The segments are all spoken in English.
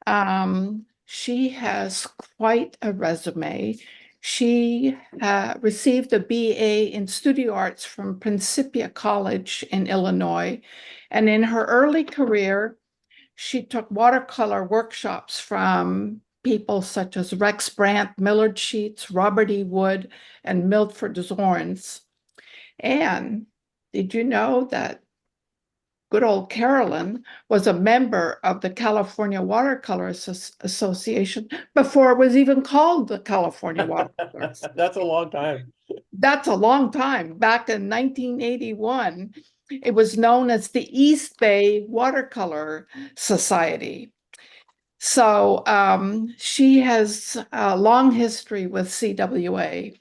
Lord. She has quite a resume. She received a BA in Studio Arts from Principia College in Illinois. And in her early career, she took watercolor workshops from people such as Rex Brandt, Millard Sheets, Robert E. Wood, and Milford Zorns. And did you know that good old Carolyn was a member of the California Watercolor Association before it was even called the California Watercolor. That's a long time. That's a long time. Back in 1981, it was known as the East Bay Watercolor Society. So she has a long history with CWA.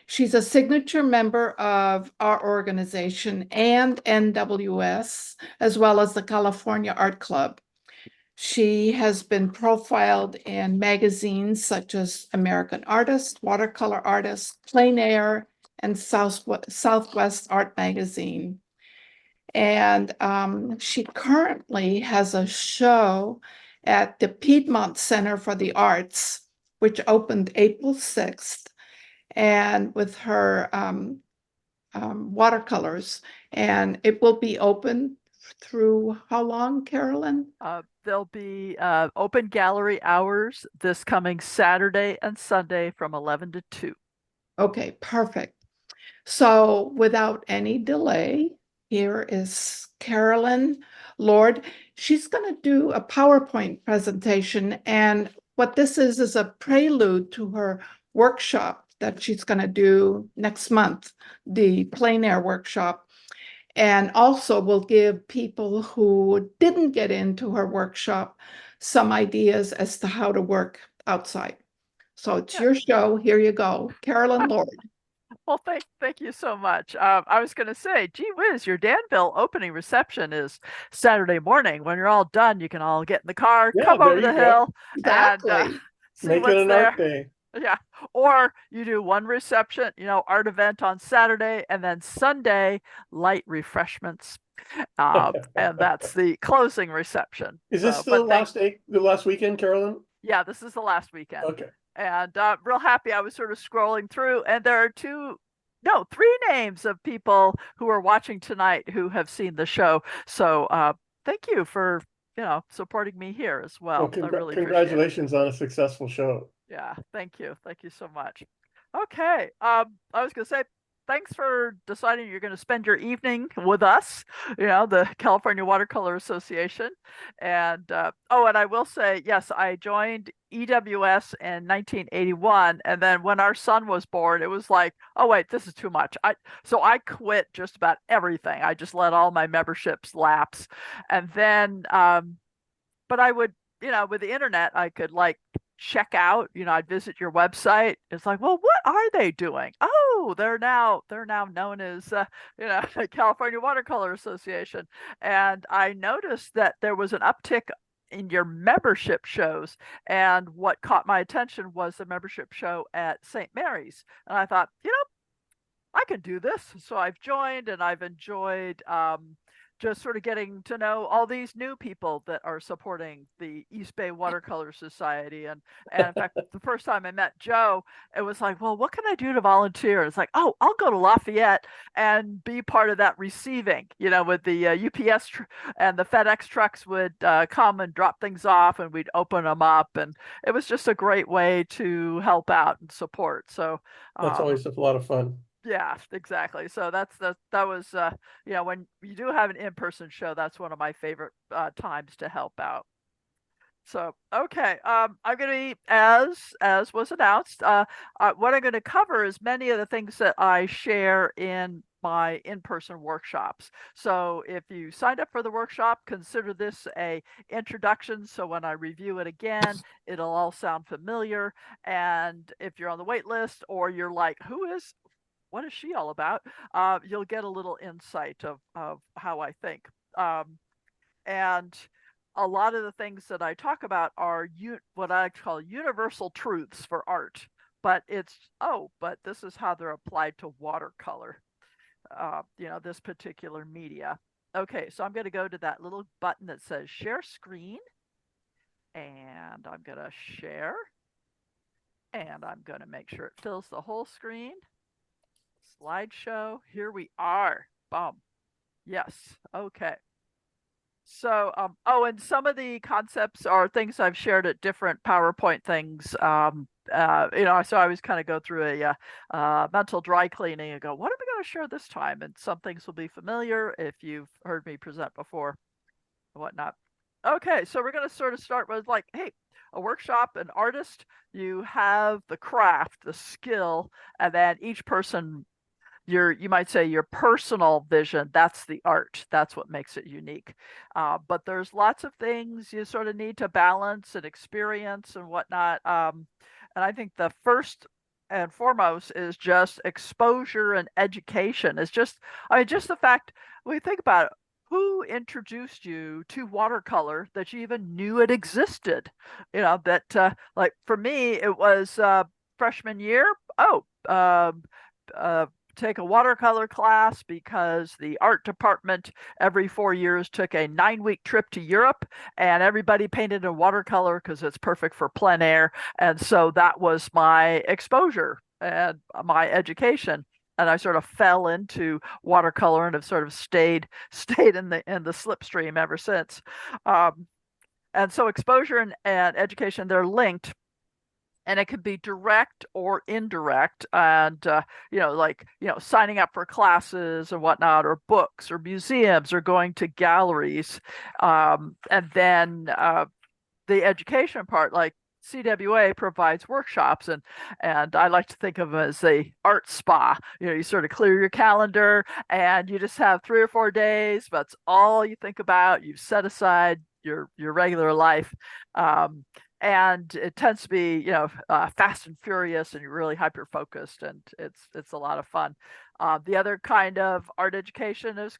She's a signature member of our organization and NWS, as well as the California Art Club. She has been profiled in magazines such as American Artist, Watercolor Artist, Plein Air, and Southwest Art Magazine. And she currently has a show at the Piedmont Center for the Arts, which opened April 6th, and with her watercolors. And it will be open through how long, Carolyn? There'll be open gallery hours this coming Saturday and Sunday from 11 to 2. Okay, perfect. So without any delay, here is Caroly Lord. She's going to do a PowerPoint presentation. And what this is a prelude to her workshop that she's going to do next month, the Plein Air workshop. And also will give people who didn't get into her workshop some ideas as to how to work outside. So it's your show. Here you go. Caroly Lord. Well, thank you so much. I was going to say, gee whiz, your Danville opening reception is Saturday morning. When you're all done, you can all get in the car, come over the hill, exactly. and see Make what's it an there. art day. Yeah. Or you do one reception, art event on Saturday, and then Sunday, light refreshments. And that's the closing reception. Is this the last weekend, Carolyn? Yeah, this is the last weekend. Okay. And real happy. I was sort of scrolling through, and there are three names of people who are watching tonight who have seen the show. So thank you for supporting me here as well. I really congratulations on a successful show. Yeah, thank you so much. Okay, I was gonna say, thanks for deciding you're going to spend your evening with us, the California Watercolor Association. And and I will say, yes, I joined EWS in 1981, and then when our son was born, it was like, oh wait, this is too much. So I quit just about everything. I just let all my memberships lapse, and then but I would, with the internet, I could check out, I'd visit your website. It's like, well, what are they doing? Oh, they're now known as California Watercolor Association. And I noticed that there was an uptick in your membership shows, and what caught my attention was the membership show at St. Mary's. And I thought, I can do this. So I've joined, and I've enjoyed just sort of getting to know all these new people that are supporting the East Bay Watercolor Society. And in fact, the first time I met Joe, it was like, well, what can I do to volunteer? It's like, oh, I'll go to Lafayette and be part of that receiving, with the UPS and the FedEx trucks would come and drop things off, and we'd open them up. And it was just a great way to help out and support. So that's always a lot of fun. Yeah, exactly. So that was when you do have an in-person show, that's one of my favorite times to help out. So okay, I'm going to be, as was announced, what I'm going to cover is many of the things that I share in my in-person workshops. So if you signed up for the workshop, consider this a introduction. So when I review it again, it'll all sound familiar. And if you're on the wait list, or you're like, what is she all about? You'll get a little insight of how I think. And a lot of the things that I talk about are what I call universal truths for art. But this is how they're applied to watercolor, this particular media. okay, so I'm going to go to that little button that says share screen, and I'm going to share, and I'm going to make sure it fills the whole screen. Slideshow, here we are. Boom. Yes. Okay. So, oh, and some of the concepts are things I've shared at different PowerPoint things. So I always kind of go through a mental dry cleaning and go, what am I going to share this time? And some things will be familiar if you've heard me present before and whatnot. Okay, so we're going to sort of start with like, hey, a workshop, an artist, you have the craft, the skill, and then each person you might say your personal vision, that's the art, that's what makes it unique. But there's lots of things you sort of need to balance and experience and whatnot. And I think the first and foremost is just exposure and education. It's just, I mean, just the fact when you think about it, who introduced you to watercolor that you even knew it existed? Like for me, it was freshman year. Take a watercolor class because the art department every 4 years took a 9-week trip to Europe, and everybody painted in watercolor because it's perfect for plein air. And so that was my exposure and my education. And I sort of fell into watercolor and have sort of stayed in the slipstream ever since. And so exposure and education, they're linked. And it could be direct or indirect, and signing up for classes and whatnot, or books, or museums, or going to galleries, and then the education part, like CWA provides workshops, and I like to think of them as a art spa. You sort of clear your calendar, and you just have 3 or 4 days. That's all you think about. You set aside your regular life. And it tends to be, fast and furious, and you're really hyper focused, and it's a lot of fun. The other kind of art education is,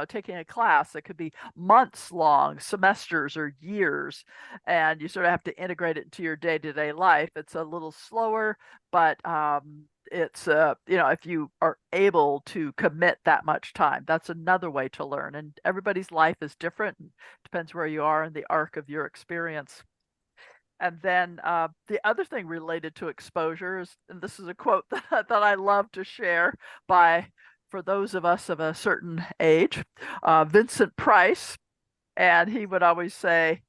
taking a class that could be months long, semesters, or years, and you sort of have to integrate it into your day-to-day life. It's a little slower, but it's if you are able to commit that much time, that's another way to learn. And everybody's life is different, and depends where you are in the arc of your experience. And then the other thing related to exposure is, and this is a quote that I love to share for those of us of a certain age, Vincent Price. And he would always say,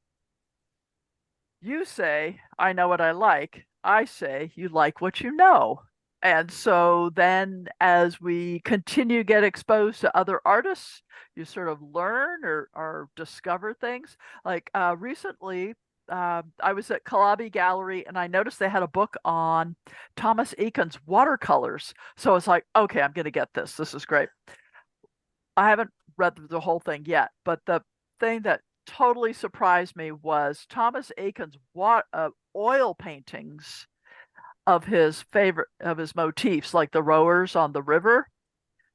you say, I know what I like. I say, you like what you know. And so then as we continue to get exposed to other artists, you sort of learn or discover things. Like recently, I was at Calabi Gallery, and I noticed they had a book on Thomas Eakins watercolors. So I was like, okay, I'm going to get this. This is great. I haven't read the whole thing yet, but the thing that totally surprised me was Thomas Eakins' oil paintings of his motifs, like the rowers on the river.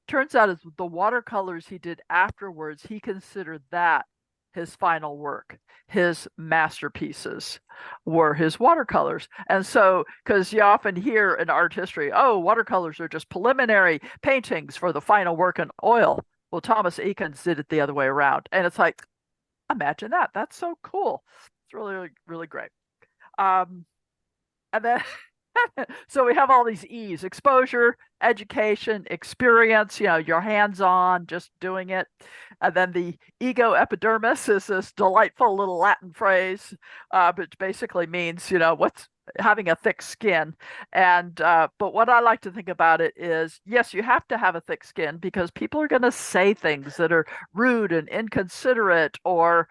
Turns out it's the watercolors he did afterwards, he considered that his final work. His masterpieces were his watercolors. And so, because you often hear in art history, oh, watercolors are just preliminary paintings for the final work in oil. Well, Thomas Eakins did it the other way around. And it's like, imagine that. That's so cool. It's really, really great. And then so we have all these E's: exposure, education, experience, you're hands-on, just doing it. And then the ego epidermis is this delightful little Latin phrase, which basically means, what's having a thick skin. And but what I like to think about it is, yes, you have to have a thick skin because people are going to say things that are rude and inconsiderate, or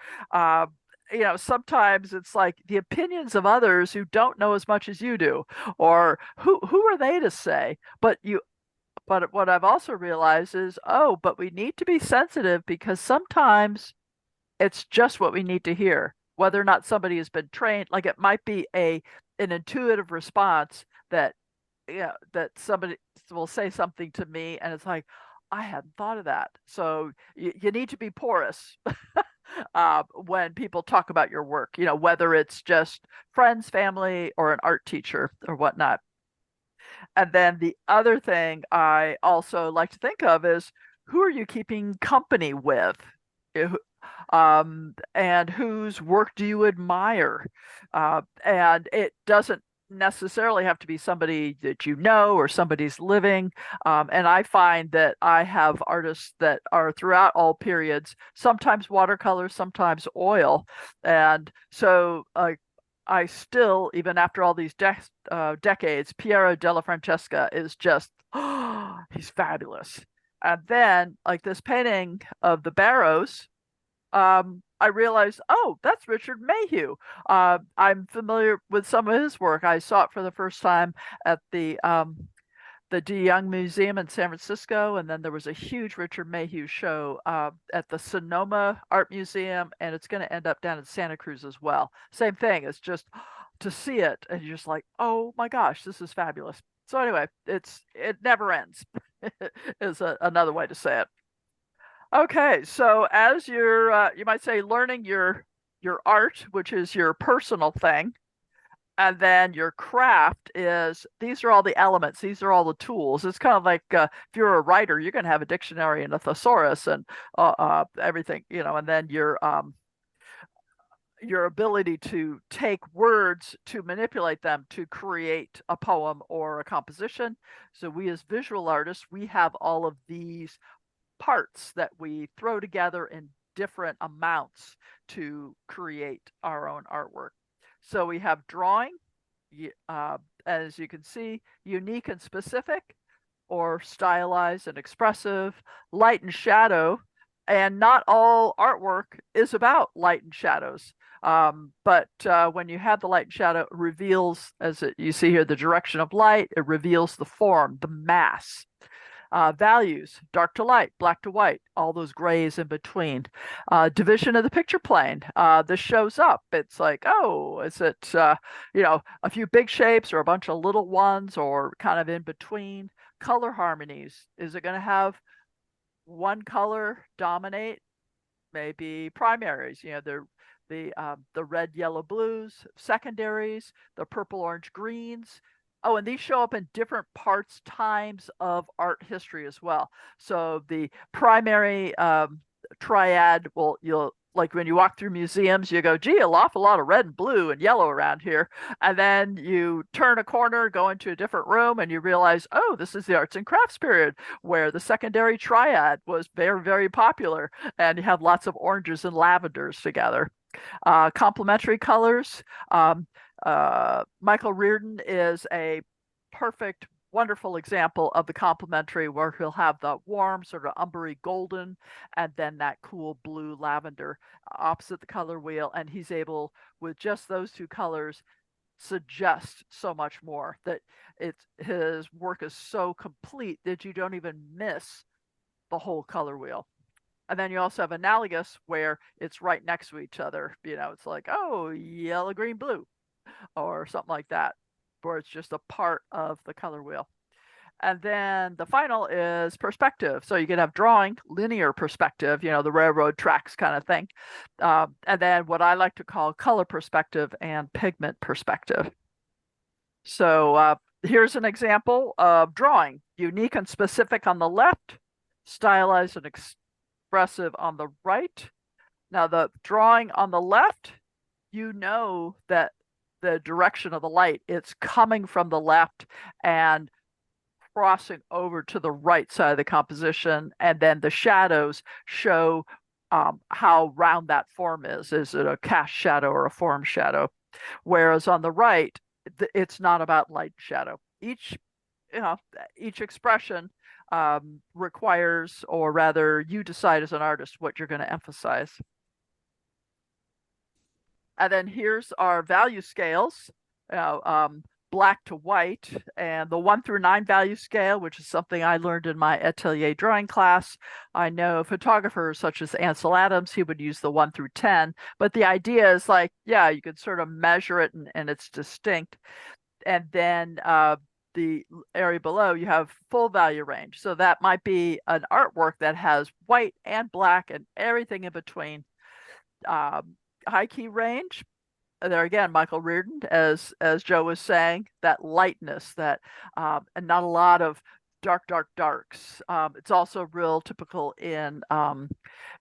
sometimes it's like the opinions of others who don't know as much as you do, or who are they to say? But what I've also realized is, but we need to be sensitive, because sometimes it's just what we need to hear, whether or not somebody has been trained. Like it might be an intuitive response that somebody will say something to me, and it's like, I hadn't thought of that. So you need to be porous when people talk about your work, whether it's just friends, family, or an art teacher or whatnot. And then the other thing I also like to think of is, who are you keeping company with? If- and whose work do you admire? And it doesn't necessarily have to be somebody that you know or somebody's living. And I find that I have artists that are throughout all periods, sometimes watercolor, sometimes oil. And so I still, even after all these decades, Piero della Francesca is just, he's fabulous. And then, like this painting of the Barrows, I realized, oh, that's Richard Mayhew. I'm familiar with some of his work. I saw it for the first time at the De Young Museum in San Francisco, and then there was a huge Richard Mayhew show at the Sonoma Art Museum, and it's going to end up down in Santa Cruz as well. Same thing. It's just to see it, and you're just like, oh my gosh, this is fabulous. So anyway, it never ends. Is another way to say it. Okay, so as you're you might say learning your art, which is your personal thing, and then your craft is these are all the elements, these are all the tools. It's kind of like if you're a writer, you're going to have a dictionary and a thesaurus and everything, and then your ability to take words to manipulate them to create a poem or a composition. So we as visual artists, we have all of these parts that we throw together in different amounts to create our own artwork. So we have drawing, as you can see, unique and specific, or stylized and expressive, light and shadow. And not all artwork is about light and shadows. But when you have the light and shadow, it reveals, you see here, the direction of light, it reveals the form, the mass. Values, dark to light, black to white, all those grays in between. Division of the picture plane. This shows up. It's like, oh, is it, a few big shapes or a bunch of little ones or kind of in between? Color harmonies. Is it going to have one color dominate? Maybe primaries, the red, yellow, blues, secondaries, the purple, orange, greens. Oh, and these show up in different parts, times of art history as well. So the primary triad, well, you'll like when you walk through museums, you go, gee, an awful lot of red and blue and yellow around here. And then you turn a corner, go into a different room, and you realize, oh, this is the arts and crafts period where the secondary triad was very, very popular. And you have lots of oranges and lavenders together. Complementary colors. Michael Reardon is a perfect, wonderful example of the complementary where he'll have the warm sort of umbery golden and then that cool blue lavender opposite the color wheel. And he's able, with just those two colors, suggest so much more, that his work is so complete that you don't even miss the whole color wheel. And then you also have analogous where it's right next to each other. It's like, oh, yellow, green, blue, or something like that, where it's just a part of the color wheel. And then the final is perspective. So you can have drawing, linear perspective, the railroad tracks kind of thing. And then what I like to call color perspective and pigment perspective. So here's an example of drawing, unique and specific on the left, stylized and expressive on the right. Now the drawing on the left, that the direction of the light, it's coming from the left and crossing over to the right side of the composition, and then the shadows show how round that form is. Is it a cast shadow or a form shadow? Whereas on the right, it's not about light and shadow. Each expression requires, or rather you decide as an artist what you're going to emphasize. And then here's our value scales, black to white, and the 1 through 9 value scale, which is something I learned in my atelier drawing class. I know photographers such as Ansel Adams, he would use the 1 through 10, but the idea is like, yeah, you could sort of measure it and it's distinct. And then the area below, you have full value range. So that might be an artwork that has white and black and everything in between. High key range, there again, Michael Reardon, as Joe was saying, that lightness, that and not a lot of darks. It's also real typical in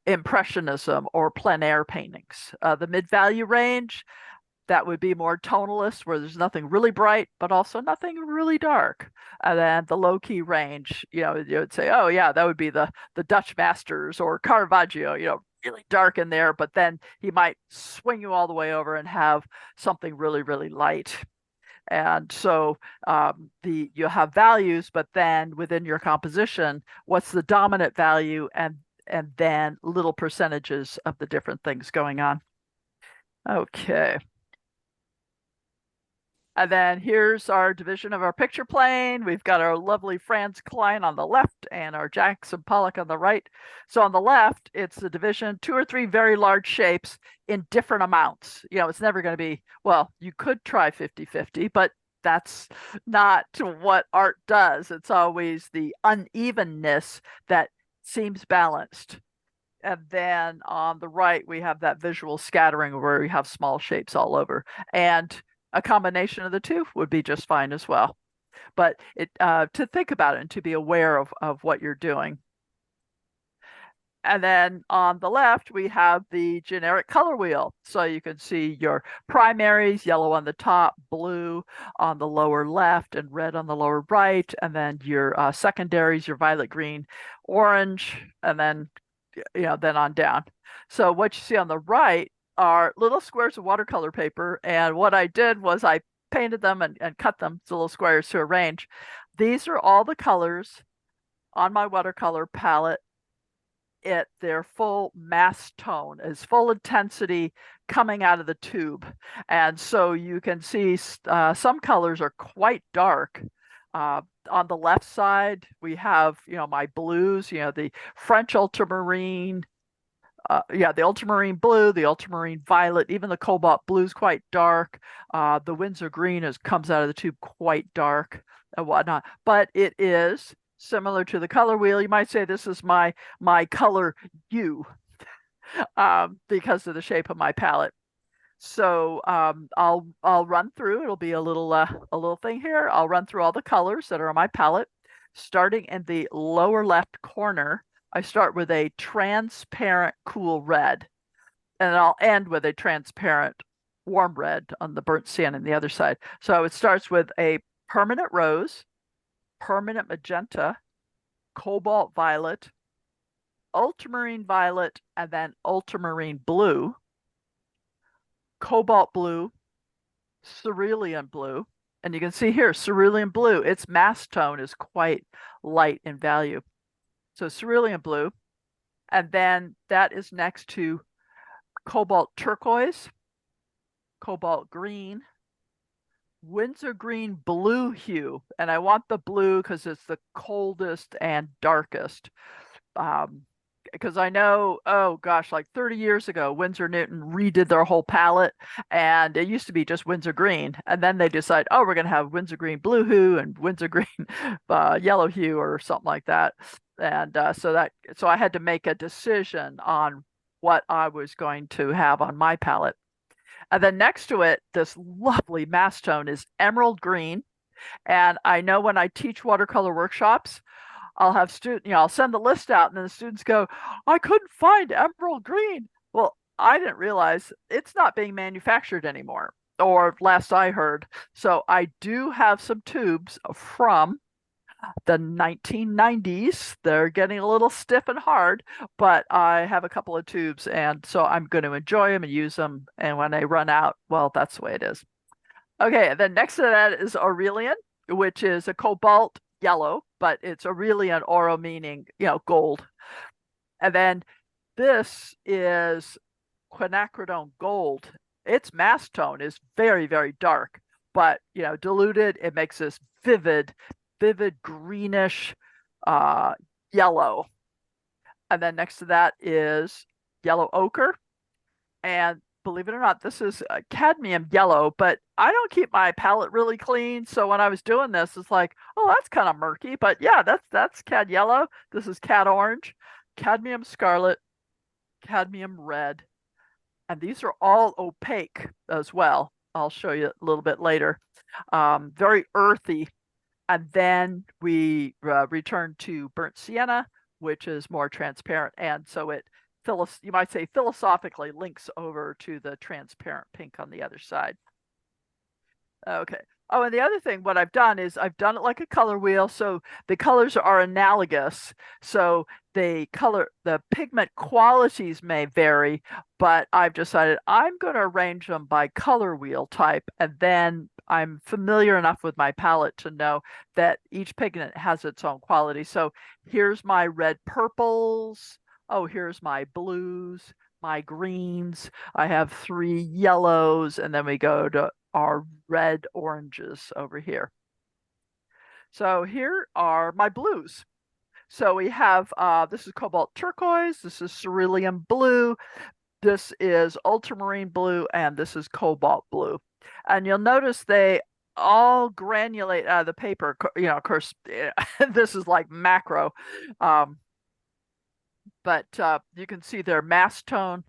Impressionism or plein air paintings. The mid-value range, that would be more tonalist, where there's nothing really bright, but also nothing really dark. And then the low-key range, you would say, oh yeah, that would be the Dutch masters or Caravaggio, really dark in there, but then he might swing you all the way over and have something really, really light. And so you have values, but then within your composition, what's the dominant value, and then little percentages of the different things going on. Okay. And then here's our division of our picture plane. We've got our lovely Franz Klein on the left and our Jackson Pollock on the right. So on the left, it's the division, 2 or 3 very large shapes in different amounts. It's never going to be, well, you could try 50-50, but that's not what art does. It's always the unevenness that seems balanced. And then on the right, we have that visual scattering where we have small shapes all over. And a combination of the two would be just fine as well. But to think about it and to be aware of what you're doing. And then on the left, we have the generic color wheel. So you can see your primaries, yellow on the top, blue on the lower left, and red on the lower right. And then your secondaries, your violet, green, orange, and then, then on down. So what you see on the right are little squares of watercolor paper. And what I did was I painted them and cut them to little squares to arrange. These are all the colors on my watercolor palette at their full mass tone, as full intensity coming out of the tube. And so you can see some colors are quite dark. On the left side, we have, my blues, the French ultramarine, the ultramarine blue, the ultramarine violet, even the cobalt blue is quite dark. The Windsor green comes out of the tube quite dark and whatnot. But it is similar to the color wheel. You might say this is my color U because of the shape of my palette. So I'll run through. It'll be a little thing here. I'll run through all the colors that are on my palette, starting in the lower left corner. I start with a transparent cool red, and I'll end with a transparent warm red on the burnt sand on the other side. So it starts with a permanent rose, permanent magenta, cobalt violet, ultramarine violet, and then ultramarine blue, cobalt blue, cerulean blue. And you can see here, cerulean blue, its mass tone is quite light in value. So cerulean blue, and then that is next to cobalt turquoise, cobalt green, Windsor green blue hue. And I want the blue because it's the coldest and darkest. Because I know, oh gosh, like 30 years ago, Winsor Newton redid their whole palette, and it used to be just Windsor green. And then they decide, oh, we're going to have Windsor green blue hue and Windsor green yellow hue or something like that. And so I had to make a decision on what I was going to have on my palette. And then next to it, this lovely mass tone is emerald green. And I know when I teach watercolor workshops, I'll have I'll send the list out, and then the students go, I couldn't find emerald green. Well, I didn't realize it's not being manufactured anymore, or last I heard. So I do have some tubes from the 1990s. They're getting a little stiff and hard, but I have a couple of tubes, and so I'm going to enjoy them and use them. And when they run out, well, that's the way it is. Okay, then next to that is Aurelian, which is a cobalt yellow, but it's Aurelian oro, meaning, gold. And then this is quinacridone gold. Its mass tone is very, very dark, but, diluted, it makes this vivid greenish yellow. And then next to that is yellow ochre. And believe it or not, this is cadmium yellow, but I don't keep my palette really clean. So when I was doing this, it's like, oh, that's kind of murky. But yeah, that's cad yellow. This is cad orange, cadmium scarlet, cadmium red. And these are all opaque as well. I'll show you a little bit later. Very earthy. And then we return to burnt sienna, which is more transparent. And so it, you might say philosophically, links over to the transparent pink on the other side. Okay. Oh, and the other thing, what I've done is I've done it like a color wheel. So the colors are analogous. So the pigment qualities may vary, but I've decided I'm going to arrange them by color wheel type. And then I'm familiar enough with my palette to know that each pigment has its own quality. So here's my red purples. Oh, here's my blues, my greens. I have 3 yellows, and then we go to our red oranges over here. So here are my blues. So we have, this is cobalt turquoise, this is cerulean blue, this is ultramarine blue, and this is cobalt blue. And you'll notice they all granulate out of the paper. You know, of course, this is like macro, but you can see their mass tone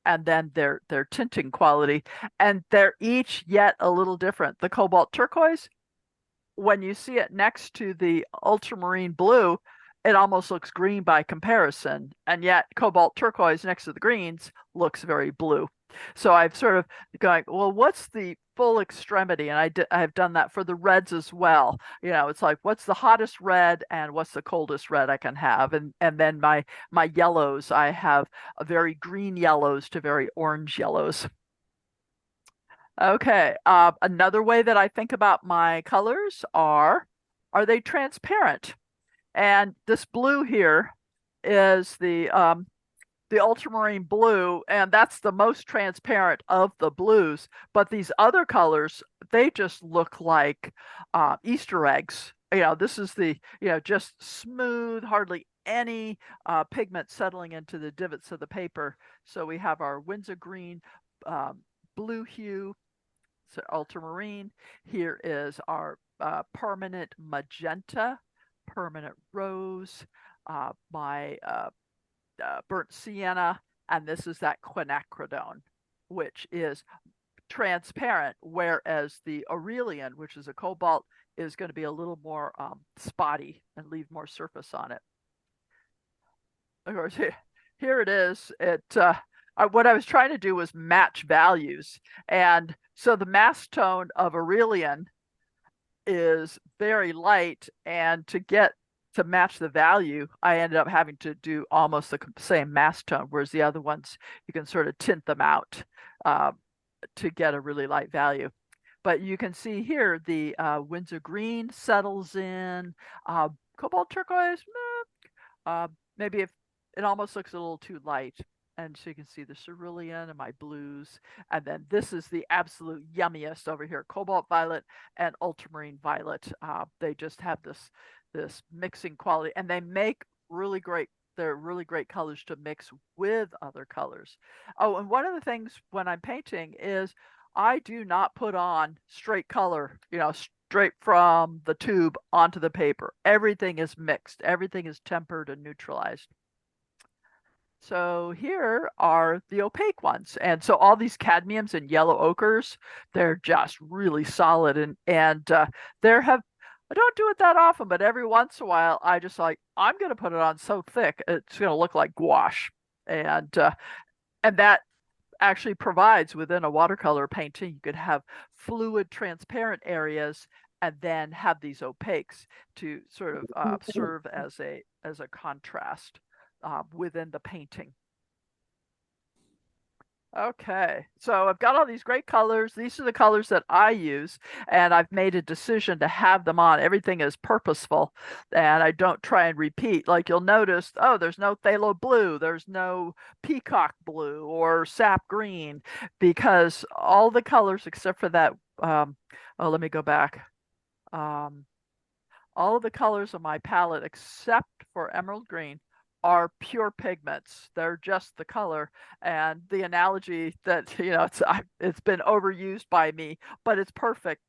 and then their tinting quality, and they're each yet a little different. The cobalt turquoise, when you see it next to the ultramarine blue, it almost looks green by comparison, and yet cobalt turquoise next to the greens looks very blue. So I've sort of going, well, what's the full extremity? And I've done that for the reds as well. You know, it's like, what's the hottest red and what's the coldest red I can have? And then my yellows, I have a very green yellows to very orange yellows. Okay, another way that I think about my colors are they transparent? And this blue here is the ultramarine blue, and that's the most transparent of the blues. But these other colors, they just look like Easter eggs. You know, this is the, you know, just smooth, hardly any pigment settling into the divots of the paper. So we have our Windsor green, blue hue, so ultramarine. Here is our permanent magenta, permanent rose, my burnt sienna, and this is that quinacridone, which is transparent, whereas the Aurelian, which is a cobalt, is going to be a little more spotty and leave more surface on it. Of course, here it is. What I was trying to do was match values, and so the mass tone of Aurelian is very light, and to match the value, I ended up having to do almost the same mass tone, whereas the other ones, you can sort of tint them out to get a really light value. But you can see here, the Windsor green settles in, cobalt turquoise, maybe if it almost looks a little too light. And so you can see the cerulean and my blues. And then this is the absolute yummiest over here, cobalt violet and ultramarine violet. They just have this mixing quality, and they make they're really great colors to mix with other colors. Oh, and one of the things when I'm painting is I do not put on straight color, you know, straight from the tube onto the paper. Everything is mixed. Everything is tempered and neutralized. So here are the opaque ones. And so all these cadmiums and yellow ochres, they're just really solid. And I don't do it that often, but every once in a while, I just like, I'm going to put it on so thick, it's going to look like gouache. And that actually provides, within a watercolor painting, you could have fluid transparent areas and then have these opaques to sort of serve as a contrast within the painting. Okay, so I've got all these great colors. These are the colors that I use, and I've made a decision to have them on. Everything is purposeful, and I don't try and repeat. Like you'll notice, oh, there's no phthalo blue, there's no peacock blue or sap green, because all the colors except for that, oh, let me go back. All of the colors of my palette except for emerald green are pure pigments. They're just the color. And the analogy that, you know, it's been overused by me, but it's perfect.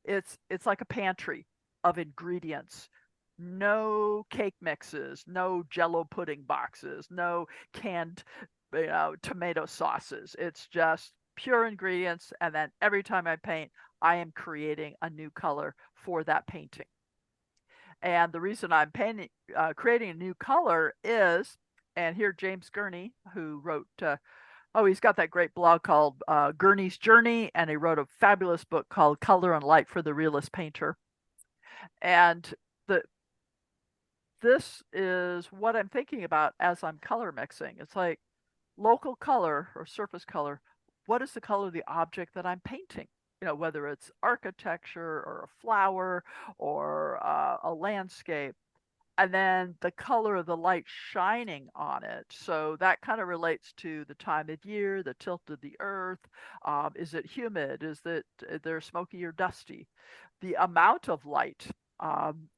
It's like a pantry of ingredients. No cake mixes, no Jello pudding boxes, no canned, you know, tomato sauces. It's just pure ingredients. And then every time I paint, I am creating a new color for that painting. And the reason I'm creating a new color is, and here James Gurney, who wrote, he's got that great blog called Gurney's Journey, and he wrote a fabulous book called Color and Light for the Realist Painter. And this is what I'm thinking about as I'm color mixing. It's like local color or surface color. What is the color of the object that I'm painting? You know, whether it's architecture or a flower or a landscape, and then the color of the light shining on it. So that kind of relates to the time of year, the tilt of the earth. Is it humid? Is there smoky or dusty? The amount of light.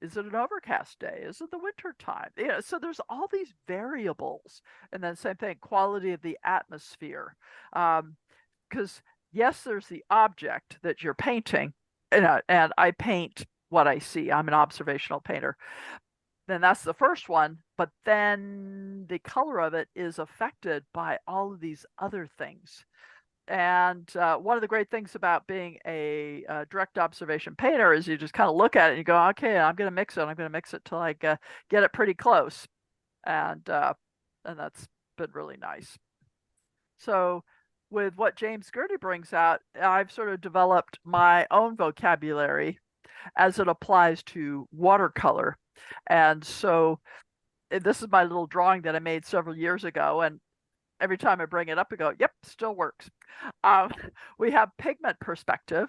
Is it an overcast day? Is it the winter time? You know, so there's all these variables. And then same thing, quality of the atmosphere. Because yes, there's the object that you're painting, and I paint what I see. I'm an observational painter. Then that's the first one, but then the color of it is affected by all of these other things. And one of the great things about being a direct observation painter is you just kind of look at it and you go, okay, I'm going to mix it. I'm going to mix it till I get it pretty close. And that's been really nice. So with what James Gurney brings out, I've sort of developed my own vocabulary as it applies to watercolor. And so this is my little drawing that I made several years ago. And every time I bring it up, I go, yep, still works. We have pigment perspective,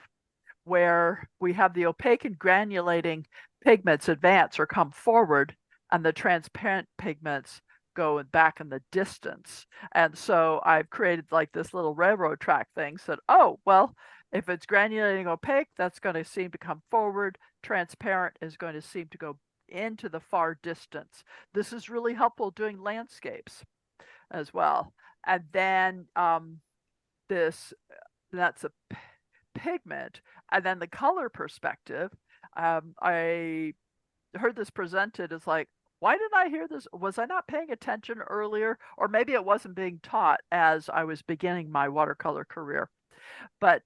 where we have the opaque and granulating pigments advance or come forward, and the transparent pigments go back in the distance. And so I've created like this little railroad track thing, said, oh, well, if it's granulating opaque, that's going to seem to come forward. Transparent is going to seem to go into the far distance. This is really helpful doing landscapes as well. And then that's a pigment. And then the color perspective, I heard this presented as like, why didn't I hear this? Was I not paying attention earlier? Or maybe it wasn't being taught as I was beginning my watercolor career. But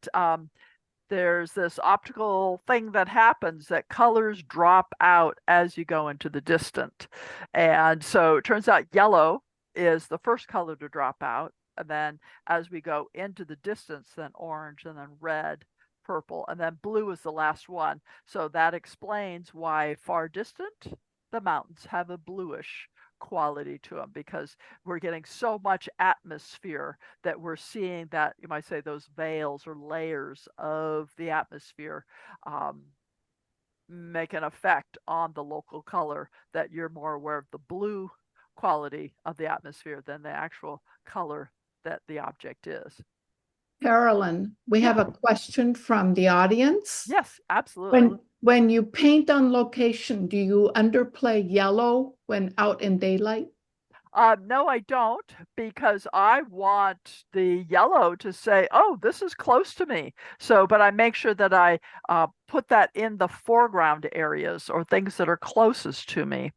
there's this optical thing that happens that colors drop out as you go into the distant. And so it turns out yellow is the first color to drop out. And then as we go into the distance, then orange, and then red, purple, and then blue is the last one. So that explains why far distant, the mountains have a bluish quality to them, because we're getting so much atmosphere that we're seeing that, you might say, those veils or layers of the atmosphere make an effect on the local color, that you're more aware of the blue quality of the atmosphere than the actual color that the object is. Carolyn, we have a question from the audience. Yes, absolutely. When you paint on location, do you underplay yellow when out in daylight? No, I don't, because I want the yellow to say, oh, this is close to me. So, but I make sure that I put that in the foreground areas or things that are closest to me.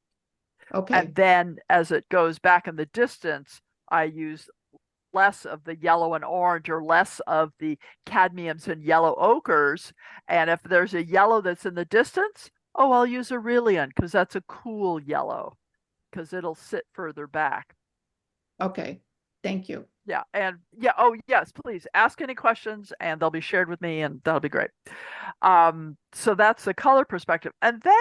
Okay. And then as it goes back in the distance, I use less of the yellow and orange, or less of the cadmiums and yellow ochres. And if there's a yellow that's in the distance, oh, I'll use Aurelian, because that's a cool yellow, because it'll sit further back. Okay, thank you. Yeah, and yeah, oh yes, please ask any questions and they'll be shared with me, and that'll be great. So that's the color perspective. And then,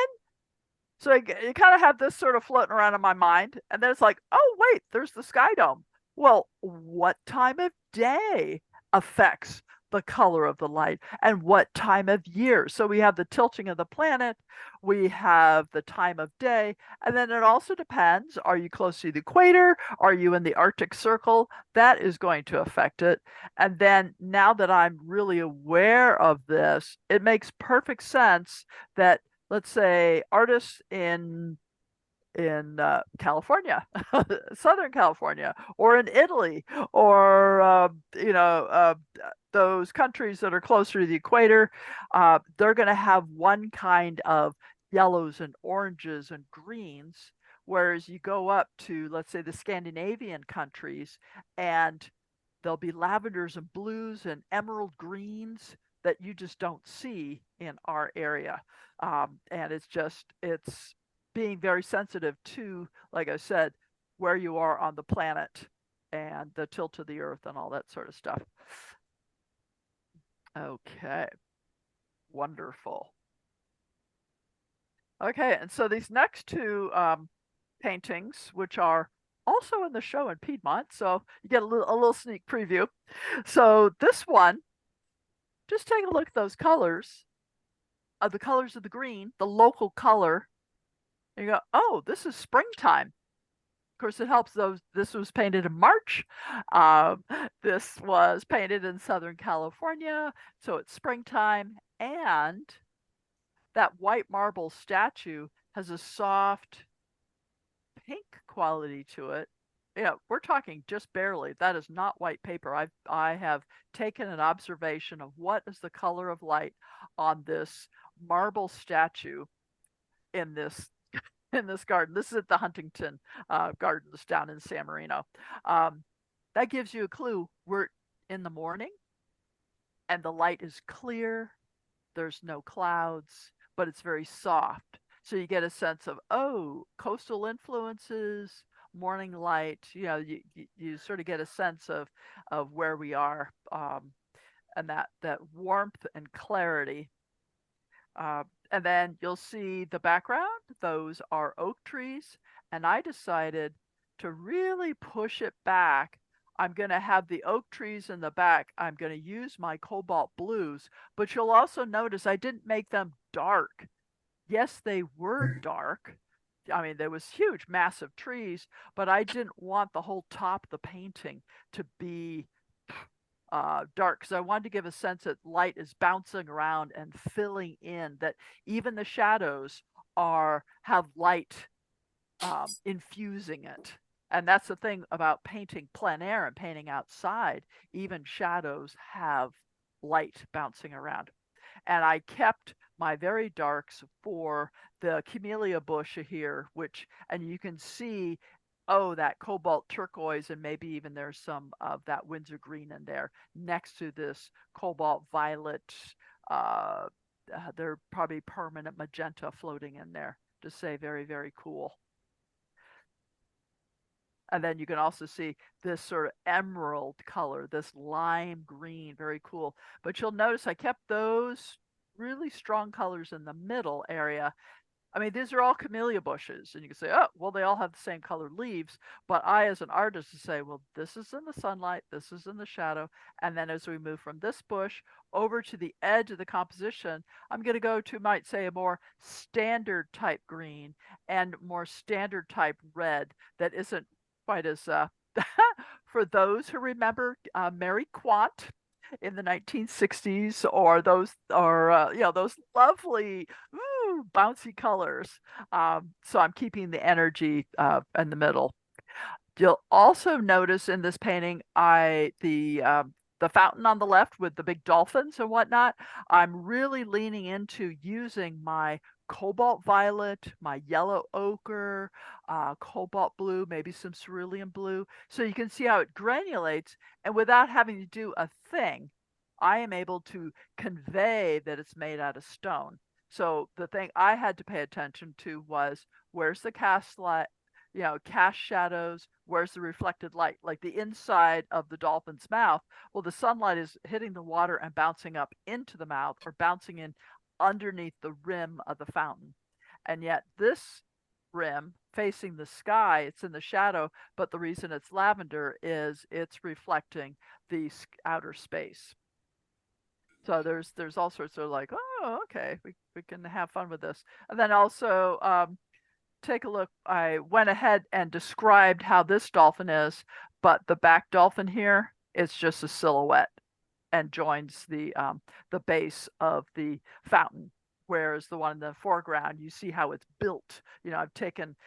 so you kind of have this sort of floating around in my mind, and then it's like, oh wait, there's the sky dome. Well, what time of day affects the color of the light, and what time of year? So we have the tilting of the planet, we have the time of day, and then it also depends, are you close to the equator? Are you in the Arctic Circle? That is going to affect it. And then now that I'm really aware of this, it makes perfect sense that, let's say, artists in California, Southern California, or in Italy, or those countries that are closer to the equator, they're going to have one kind of yellows and oranges and greens, whereas you go up to, let's say, the Scandinavian countries, and there'll be lavenders and blues and emerald greens that you just don't see in our area. And it's being very sensitive to, like I said, where you are on the planet and the tilt of the earth and all that sort of stuff. Okay, wonderful. Okay, and so these next two paintings, which are also in the show in Piedmont, so you get a little sneak preview. So this one, just take a look at those colors, the colors of the green, the local color. And you go, oh, this is springtime. Of course, it helps those. This was painted in March. This was painted in Southern California, so it's springtime. And that white marble statue has a soft pink quality to it. Yeah, we're talking just barely. That is not white paper. I have taken an observation of what is the color of light on this marble statue in this in this garden. This is at the Huntington Gardens down in San Marino. That gives you a clue. We're in the morning and the light is clear. There's no clouds, but it's very soft. So you get a sense of, oh, coastal influences, morning light. You know, you sort of get a sense of where we are, and that warmth and clarity. And then you'll see the background. Those are oak trees. And I decided to really push it back. I'm going to have the oak trees in the back. I'm going to use my cobalt blues, but you'll also notice I didn't make them dark. Yes, they were dark. I mean, there was huge, massive trees, but I didn't want the whole top of the painting to be dark, because I wanted to give a sense that light is bouncing around and filling in, that even the shadows have light infusing it. And that's the thing about painting plein air and painting outside. Even shadows have light bouncing around. And I kept my very darks for the camellia bush here, and you can see, oh, that cobalt turquoise, and maybe even there's some of that Windsor green in there next to this cobalt violet. They're probably permanent magenta floating in there to say very, very cool. And then you can also see this sort of emerald color, this lime green, very cool. But you'll notice I kept those really strong colors in the middle area. I mean, these are all camellia bushes, and you can say, oh, well, they all have the same colored leaves. But I, as an artist, say, well, this is in the sunlight, this is in the shadow. And then as we move from this bush over to the edge of the composition, I'm going to go to, might say, a more standard type green and more standard type red that isn't quite as, for those who remember Mary Quant in the 1960s, or those lovely bouncy colors. So I'm keeping the energy in the middle. You'll also notice in this painting, the fountain on the left with the big dolphins and whatnot, I'm really leaning into using my cobalt violet, my yellow ochre, cobalt blue, maybe some cerulean blue. So you can see how it granulates, and without having to do a thing, I am able to convey that it's made out of stone. So the thing I had to pay attention to was, where's the cast light, cast shadows, where's the reflected light, like the inside of the dolphin's mouth. Well, the sunlight is hitting the water and bouncing up into the mouth, or bouncing in underneath the rim of the fountain. And yet this rim facing the sky, it's in the shadow, but the reason it's lavender is it's reflecting the outer space. So there's all sorts of like, oh, okay, we can have fun with this. And then also take a look. I went ahead and described how this dolphin is, but the back dolphin here is just a silhouette and joins the base of the fountain. Whereas the one in the foreground, you see how it's built. I've taken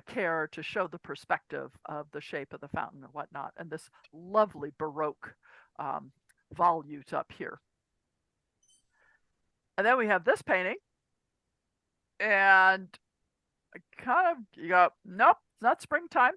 care to show the perspective of the shape of the fountain and whatnot, and this lovely Baroque volute up here. And then we have this painting, and you go, nope, it's not springtime.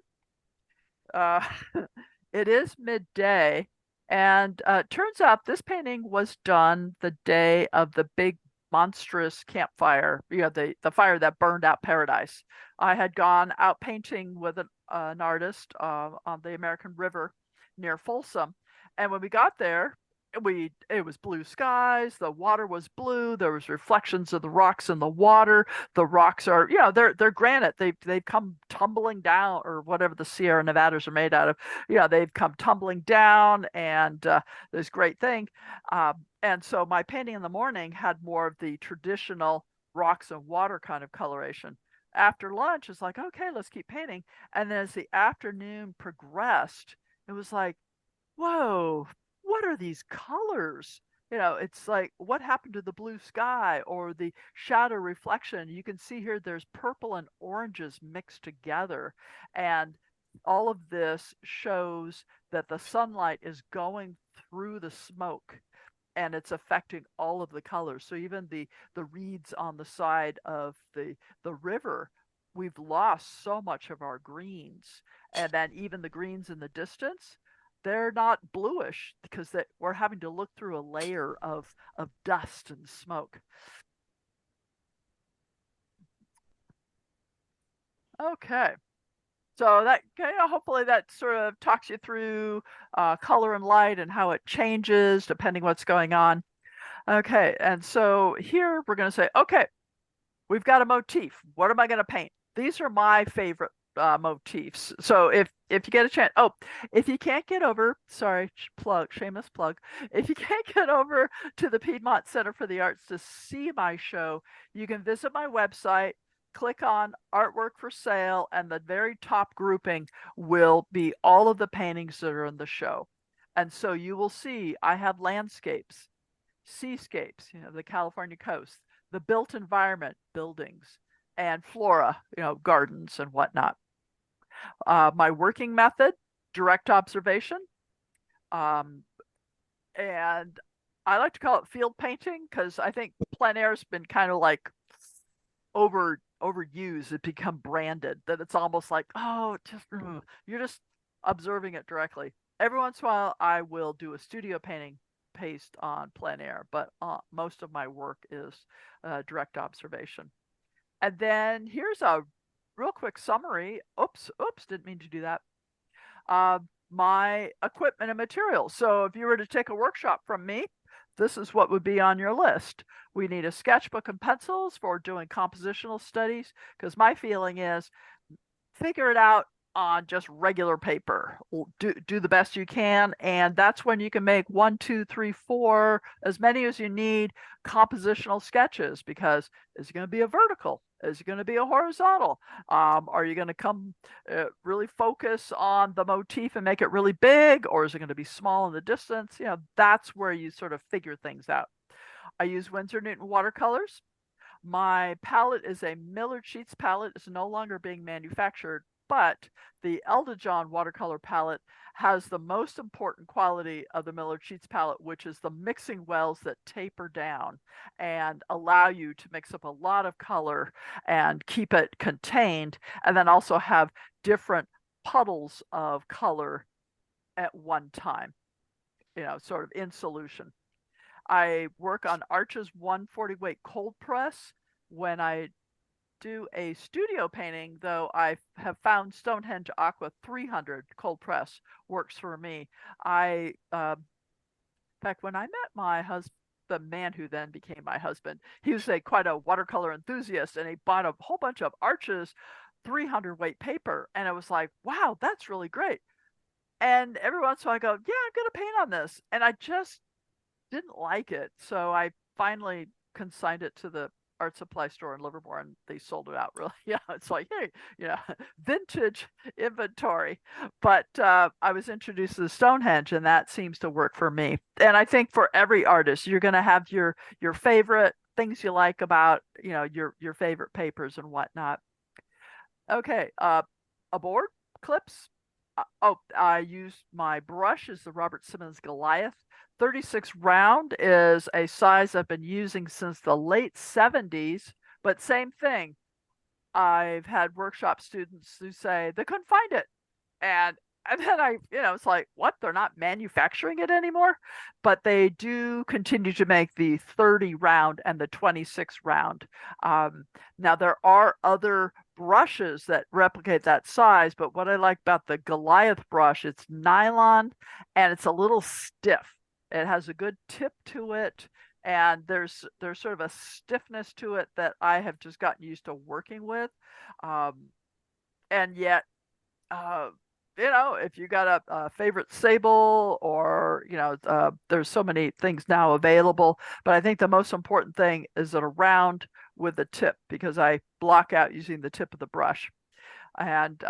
It is midday, and turns out this painting was done the day of the big monstrous campfire, the fire that burned out paradise. I had gone out painting with an artist on the American River near Folsom, and when we got there, it was blue skies, the water was blue, there was reflections of the rocks in the water. The rocks are, they're granite. They've come tumbling down, or whatever the Sierra Nevadas are made out of. They've come tumbling down, and this great thing. And so my painting in the morning had more of the traditional rocks and water kind of coloration. After lunch, it's like, okay, let's keep painting. And then as the afternoon progressed, it was like, whoa, what are these colors? It's like, what happened to the blue sky or the shadow reflection? You can see here there's purple and oranges mixed together. And all of this shows that the sunlight is going through the smoke and it's affecting all of the colors. So even the reeds on the side of the river, we've lost so much of our greens. And then even the greens in the distance, they're not bluish because we're having to look through a layer of dust and smoke. Okay. So that, hopefully that sort of talks you through color and light and how it changes depending what's going on. Okay, and so here we're going to say, okay, we've got a motif. What am I going to paint? These are my favorite motifs. So if you get a chance, if you can't get over, shameless plug, if you can't get over to the Piedmont Center for the Arts to see my show, you can visit my website, click on artwork for sale, and the very top grouping will be all of the paintings that are in the show. And so you will see I have landscapes, seascapes, the California coast, the built environment, buildings, and flora, gardens and whatnot. My working method, direct observation. And I like to call it field painting because I think plein air has been kind of like overused. It's become branded that it's almost like, you're just observing it directly. Every once in a while, I will do a studio painting based on plein air, but most of my work is direct observation. And then here's a real quick summary. Oops, didn't mean to do that. My equipment and materials. So if you were to take a workshop from me, this is what would be on your list. We need a sketchbook and pencils for doing compositional studies, because my feeling is figure it out on just regular paper. Do the best you can, and that's when you can make 1, 2, 3, 4, as many as you need compositional sketches. Because is it going to be a vertical? Is it going to be a horizontal? Are you going to come really focus on the motif and make it really big, or is it going to be small in the distance? That's where you sort of figure things out. I use Winsor Newton watercolors. My palette is a Millard Sheets palette. It's no longer being manufactured, but the Elda John watercolor palette has the most important quality of the Millard Sheets palette, which is the mixing wells that taper down and allow you to mix up a lot of color and keep it contained, and then also have different puddles of color at one time, sort of in solution. I work on Arches 140 weight cold press. When I do a studio painting, though, I have found Stonehenge Aqua 300 cold press works for me. In fact, when I met my husband, the man who then became my husband, he was quite a watercolor enthusiast, and he bought a whole bunch of Arches 300 weight paper, and I was like, wow, that's really great. And every once in a while I go, yeah, I'm going to paint on this, and I just didn't like it, so I finally consigned it to the art supply store in Livermore, and they sold it out. Really, it's like, hey, vintage inventory. But I was introduced to the Stonehenge, and that seems to work for me. And I think for every artist, you're going to have your favorite things you like about your favorite papers and whatnot. Okay, a board, clips. I use my brush is the Robert Simmons Goliath. 36 round is a size I've been using since the late 70s, but same thing. I've had workshop students who say they couldn't find it. And and then it's like, what? They're not manufacturing it anymore, but they do continue to make the 30 round and the 26 round. Now there are other brushes that replicate that size, but what I like about the Goliath brush, it's nylon and it's a little stiff. It has a good tip to it, and there's sort of a stiffness to it that I have just gotten used to working with. And yet, uh, if you got a favorite sable, or there's so many things now available, but I think the most important thing is that a round with a tip, because I block out using the tip of the brush. And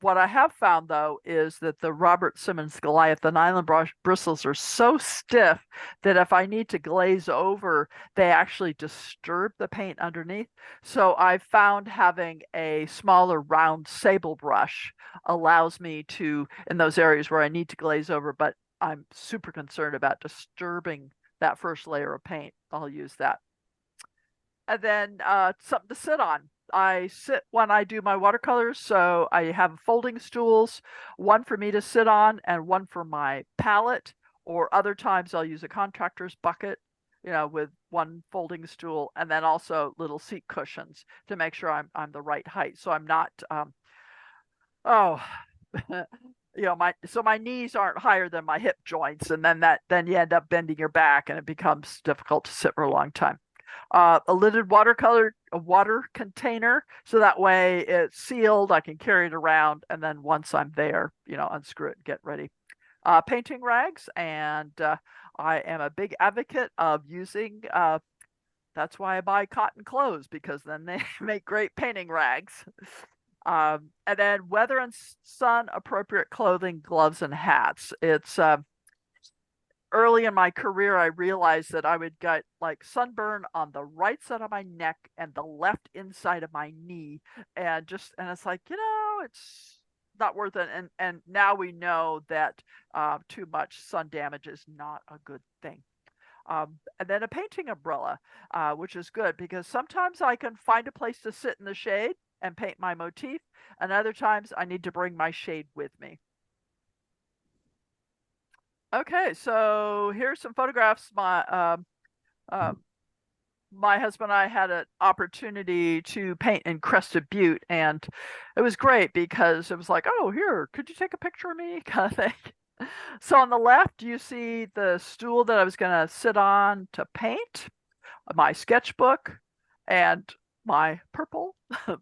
what I have found, though, is that the Robert Simmons Goliath, the nylon brush bristles are so stiff that if I need to glaze over, they actually disturb the paint underneath. So I found having a smaller round sable brush allows me to, in those areas where I need to glaze over, but I'm super concerned about disturbing that first layer of paint, I'll use that. And then something to sit on. I sit when I do my watercolors, so I have folding stools, one for me to sit on and one for my palette, or other times I'll use a contractor's bucket, with one folding stool, and then also little seat cushions to make sure I'm the right height. So I'm not oh my knees aren't higher than my hip joints, and then you end up bending your back and it becomes difficult to sit for a long time. A lidded water container, so that way it's sealed, I can carry it around, and then once I'm there, unscrew it and get ready. Painting rags, and I am a big advocate of using, that's why I buy cotton clothes, because then they make great painting rags. And then weather and sun appropriate clothing, gloves, and hats. It's early in my career, I realized that I would get like sunburn on the right side of my neck and the left inside of my knee. And it's like, it's not worth it. And now we know that too much sun damage is not a good thing. And then a painting umbrella, which is good because sometimes I can find a place to sit in the shade and paint my motif, and other times I need to bring my shade with me. Okay, so here's some photographs. My husband and I had an opportunity to paint in Crested Butte, and it was great because it was like, oh, here, could you take a picture of me, kind of thing. So on the left, you see the stool that I was going to sit on to paint, my sketchbook, and my purple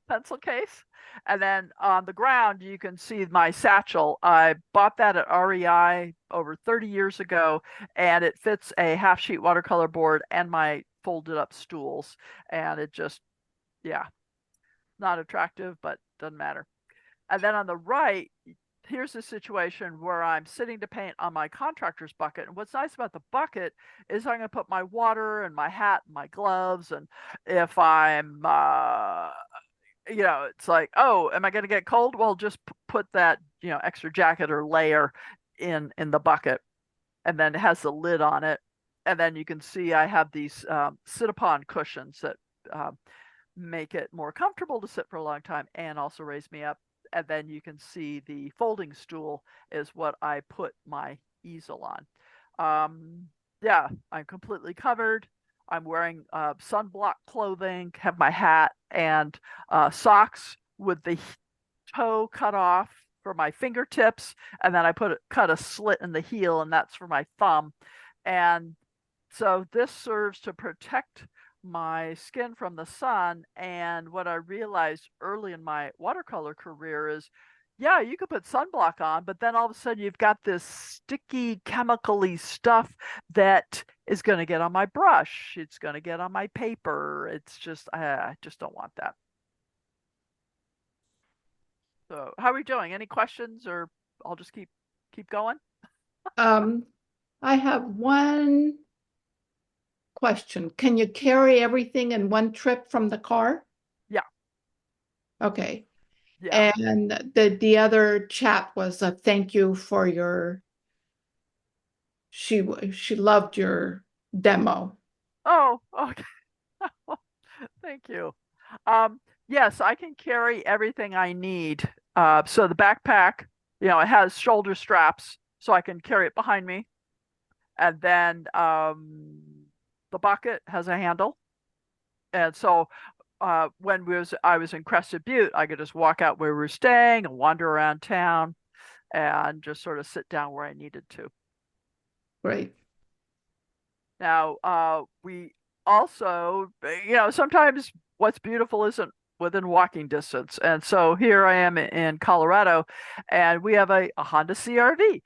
pencil case. And then on the ground, you can see my satchel. I bought that at REI over 30 years ago, and it fits a half sheet watercolor board and my folded up stools. And it just, yeah, not attractive, but doesn't matter. And then on the right, here's a situation where I'm sitting to paint on my contractor's bucket. And what's nice about the bucket is I'm going to put my water and my hat and my gloves. And if I'm, it's like, oh, am I going to get cold? Well, just put that, extra jacket or layer in the bucket. And then it has the lid on it. And then you can see I have these sit-upon cushions that make it more comfortable to sit for a long time and also raise me up. And then you can see the folding stool is what I put my easel on. Yeah, I'm completely covered. I'm wearing sunblock clothing, have my hat and socks with the toe cut off for my fingertips. And then I cut a slit in the heel, and that's for my thumb. And so this serves to protect my skin from the sun. And what I realized early in my watercolor career is, yeah, you could put sunblock on, but then all of a sudden you've got this sticky, chemically stuff that is going to get on my brush. It's going to get on my paper. It's just, I just don't want that. So how are we doing? Any questions, or I'll just keep going? I have one question. Can you carry everything in one trip from the car? Yeah. Okay. Yeah. And the other chat was a thank you for your, she loved your demo. Oh, okay. Thank you. Yes, I can carry everything I need. So the backpack it has shoulder straps so I can carry it behind me. And then the bucket has a handle. And so when I was in Crested Butte, I could just walk out where we were staying and wander around town and just sort of sit down where I needed to. Great. Now, we also, sometimes what's beautiful isn't within walking distance. And so here I am in Colorado, and we have a Honda CRV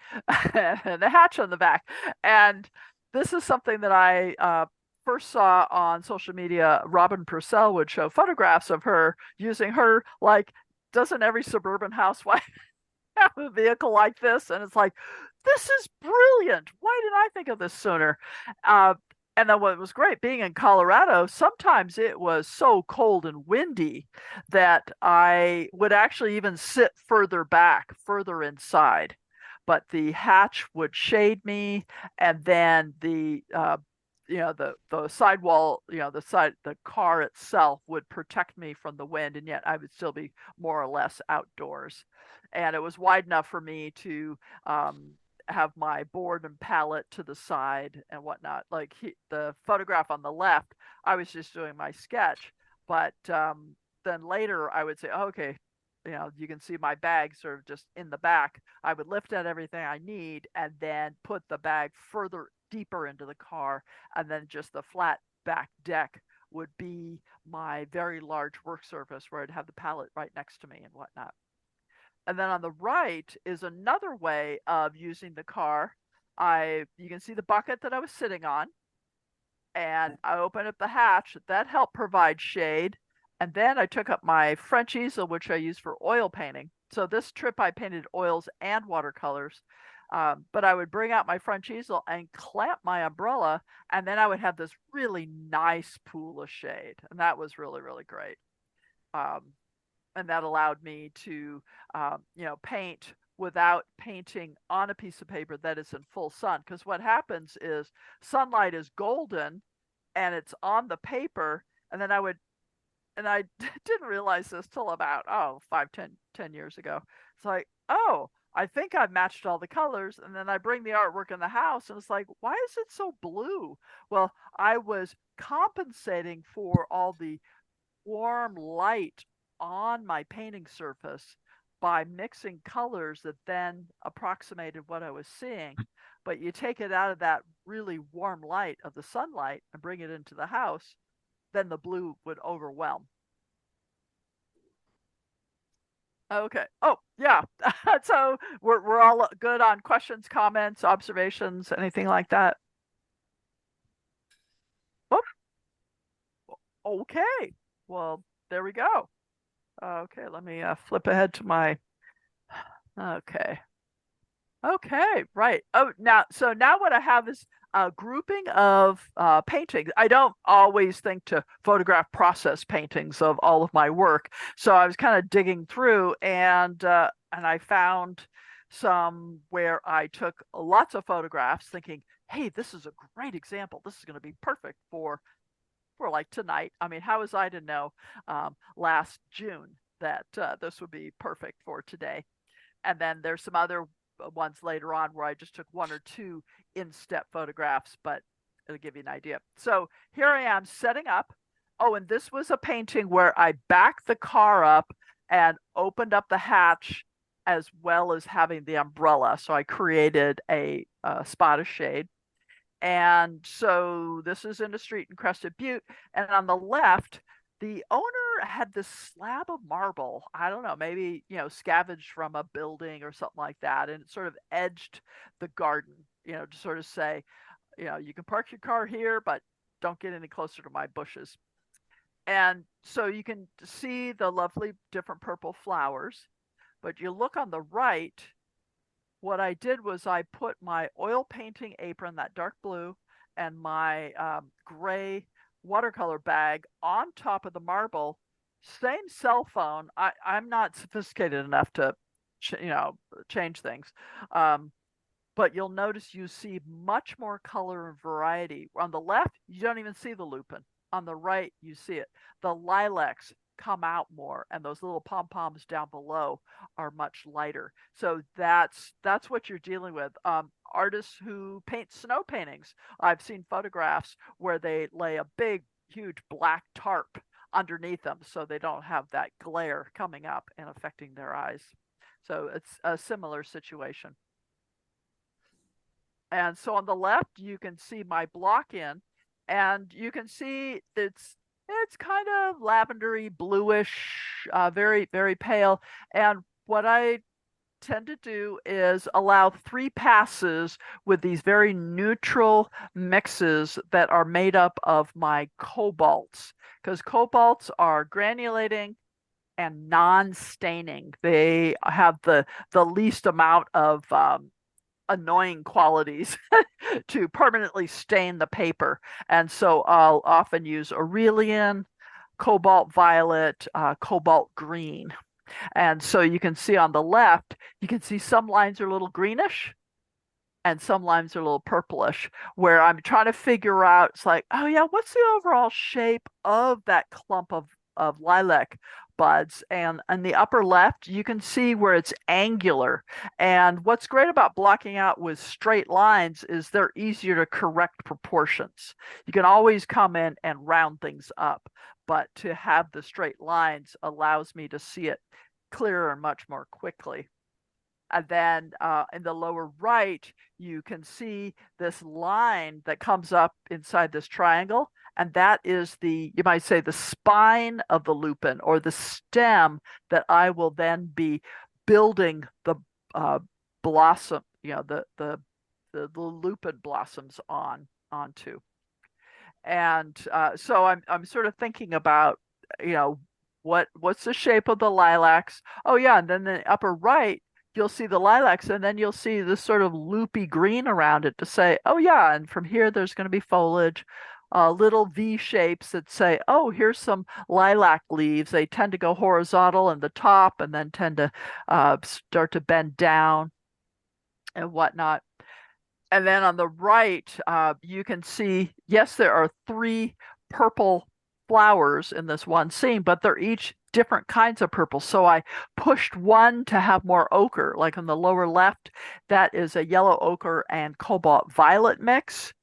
and a hatch on the back. And this is something that I first saw on social media. Robin Purcell would show photographs of her using her, like, doesn't every suburban housewife have a vehicle like this? And it's like, this is brilliant. Why didn't I think of this sooner? And then what was great, being in Colorado, sometimes it was so cold and windy that I would actually even sit further back, further inside. But the hatch would shade me, and then the sidewall, the car itself would protect me from the wind, and yet I would still be more or less outdoors. And it was wide enough for me to have my board and palette to the side and whatnot. Like the photograph on the left, I was just doing my sketch, but then later I would say, oh, okay, you can see my bag sort of just in the back. I would lift out everything I need and then put the bag further deeper into the car, and then just the flat back deck would be my very large work surface where I'd have the palette right next to me and whatnot. And then on the right is another way of using the car. You can see the bucket that I was sitting on, and I opened up the hatch. That helped provide shade. And then I took up my French easel, which I use for oil painting. So this trip I painted oils and watercolors. But I would bring out my French easel and clamp my umbrella, and then I would have this really nice pool of shade. And that was really, really great. And that allowed me to, paint without painting on a piece of paper that is in full sun. Because what happens is sunlight is golden and it's on the paper. And then I didn't realize this till about, 10 years ago. It's like, oh, I think I've matched all the colors. And then I bring the artwork in the house and it's like, why is it so blue? Well, I was compensating for all the warm light on my painting surface by mixing colors that then approximated what I was seeing. But you take it out of that really warm light of the sunlight and bring it into the house, then the blue would overwhelm. Okay. Oh, yeah. So we're all good on questions, comments, observations, anything like that? Oh, okay. Well, there we go. Okay, let me flip ahead to my, okay. Okay, right. Oh, now what I have is a grouping of paintings. I don't always think to photograph process paintings of all of my work. So I was kind of digging through and I found some where I took lots of photographs thinking, hey, this is a great example. This is going to be perfect for like tonight. I mean, how was I to know last June that this would be perfect for today? And then there's some other ones later on where I just took one or two in-step photographs, but it'll give you an idea. So here I am setting up. Oh, and this was a painting where I backed the car up and opened up the hatch as well as having the umbrella. So I created a spot of shade. And so this is in the street in Crested Butte. And on the left, the owner had this slab of marble. I don't know, maybe, scavenged from a building or something like that. And it sort of edged the garden, to sort of say, you can park your car here, but don't get any closer to my bushes. And so you can see the lovely different purple flowers. But you look on the right, what I did was I put my oil painting apron, that dark blue, and my gray watercolor bag on top of the marble. Same cell phone. I'm not sophisticated enough to, change things. But you'll notice you see much more color and variety. On the left, you don't even see the lupin. On the right, you see it. The lilacs, come out more, and those little pom-poms down below are much lighter. So that's what you're dealing with. Artists who paint snow paintings, I've seen photographs where they lay a big, huge black tarp underneath them so they don't have that glare coming up and affecting their eyes. So it's a similar situation. And so on the left, you can see my block in, and you can see it's kind of lavendery, bluish, very, very pale. And what I tend to do is allow 3 passes with these very neutral mixes that are made up of my cobalts, because cobalts are granulating and non-staining. They have the least amount of annoying qualities to permanently stain the paper. And so I'll often use Aurelian, cobalt violet, cobalt green. And so you can see on the left, you can see some lines are a little greenish and some lines are a little purplish, where I'm trying to figure out, it's like, oh yeah, what's the overall shape of that clump of lilac buds? And in the upper left, you can see where it's angular. And what's great about blocking out with straight lines is they're easier to correct proportions. You can always come in and round things up, but to have the straight lines allows me to see it clearer and much more quickly. And then in the lower right, you can see this line that comes up inside this triangle. And that is you might say, the spine of the lupin, or the stem that I will then be building the blossom, the lupin blossoms onto. And so I'm sort of thinking about, what's the shape of the lilacs? Oh yeah, and then the upper right, you'll see the lilacs, and then you'll see this sort of loopy green around it to say, oh yeah, and from here there's going to be foliage, little V shapes that say, oh, here's some lilac leaves. They tend to go horizontal in the top and then tend to start to bend down and whatnot. And then on the right, you can see, yes, there are 3 purple flowers in this one scene, but they're each different kinds of purple. So I pushed one to have more ochre, like on the lower left, that is a yellow ochre and cobalt violet mix.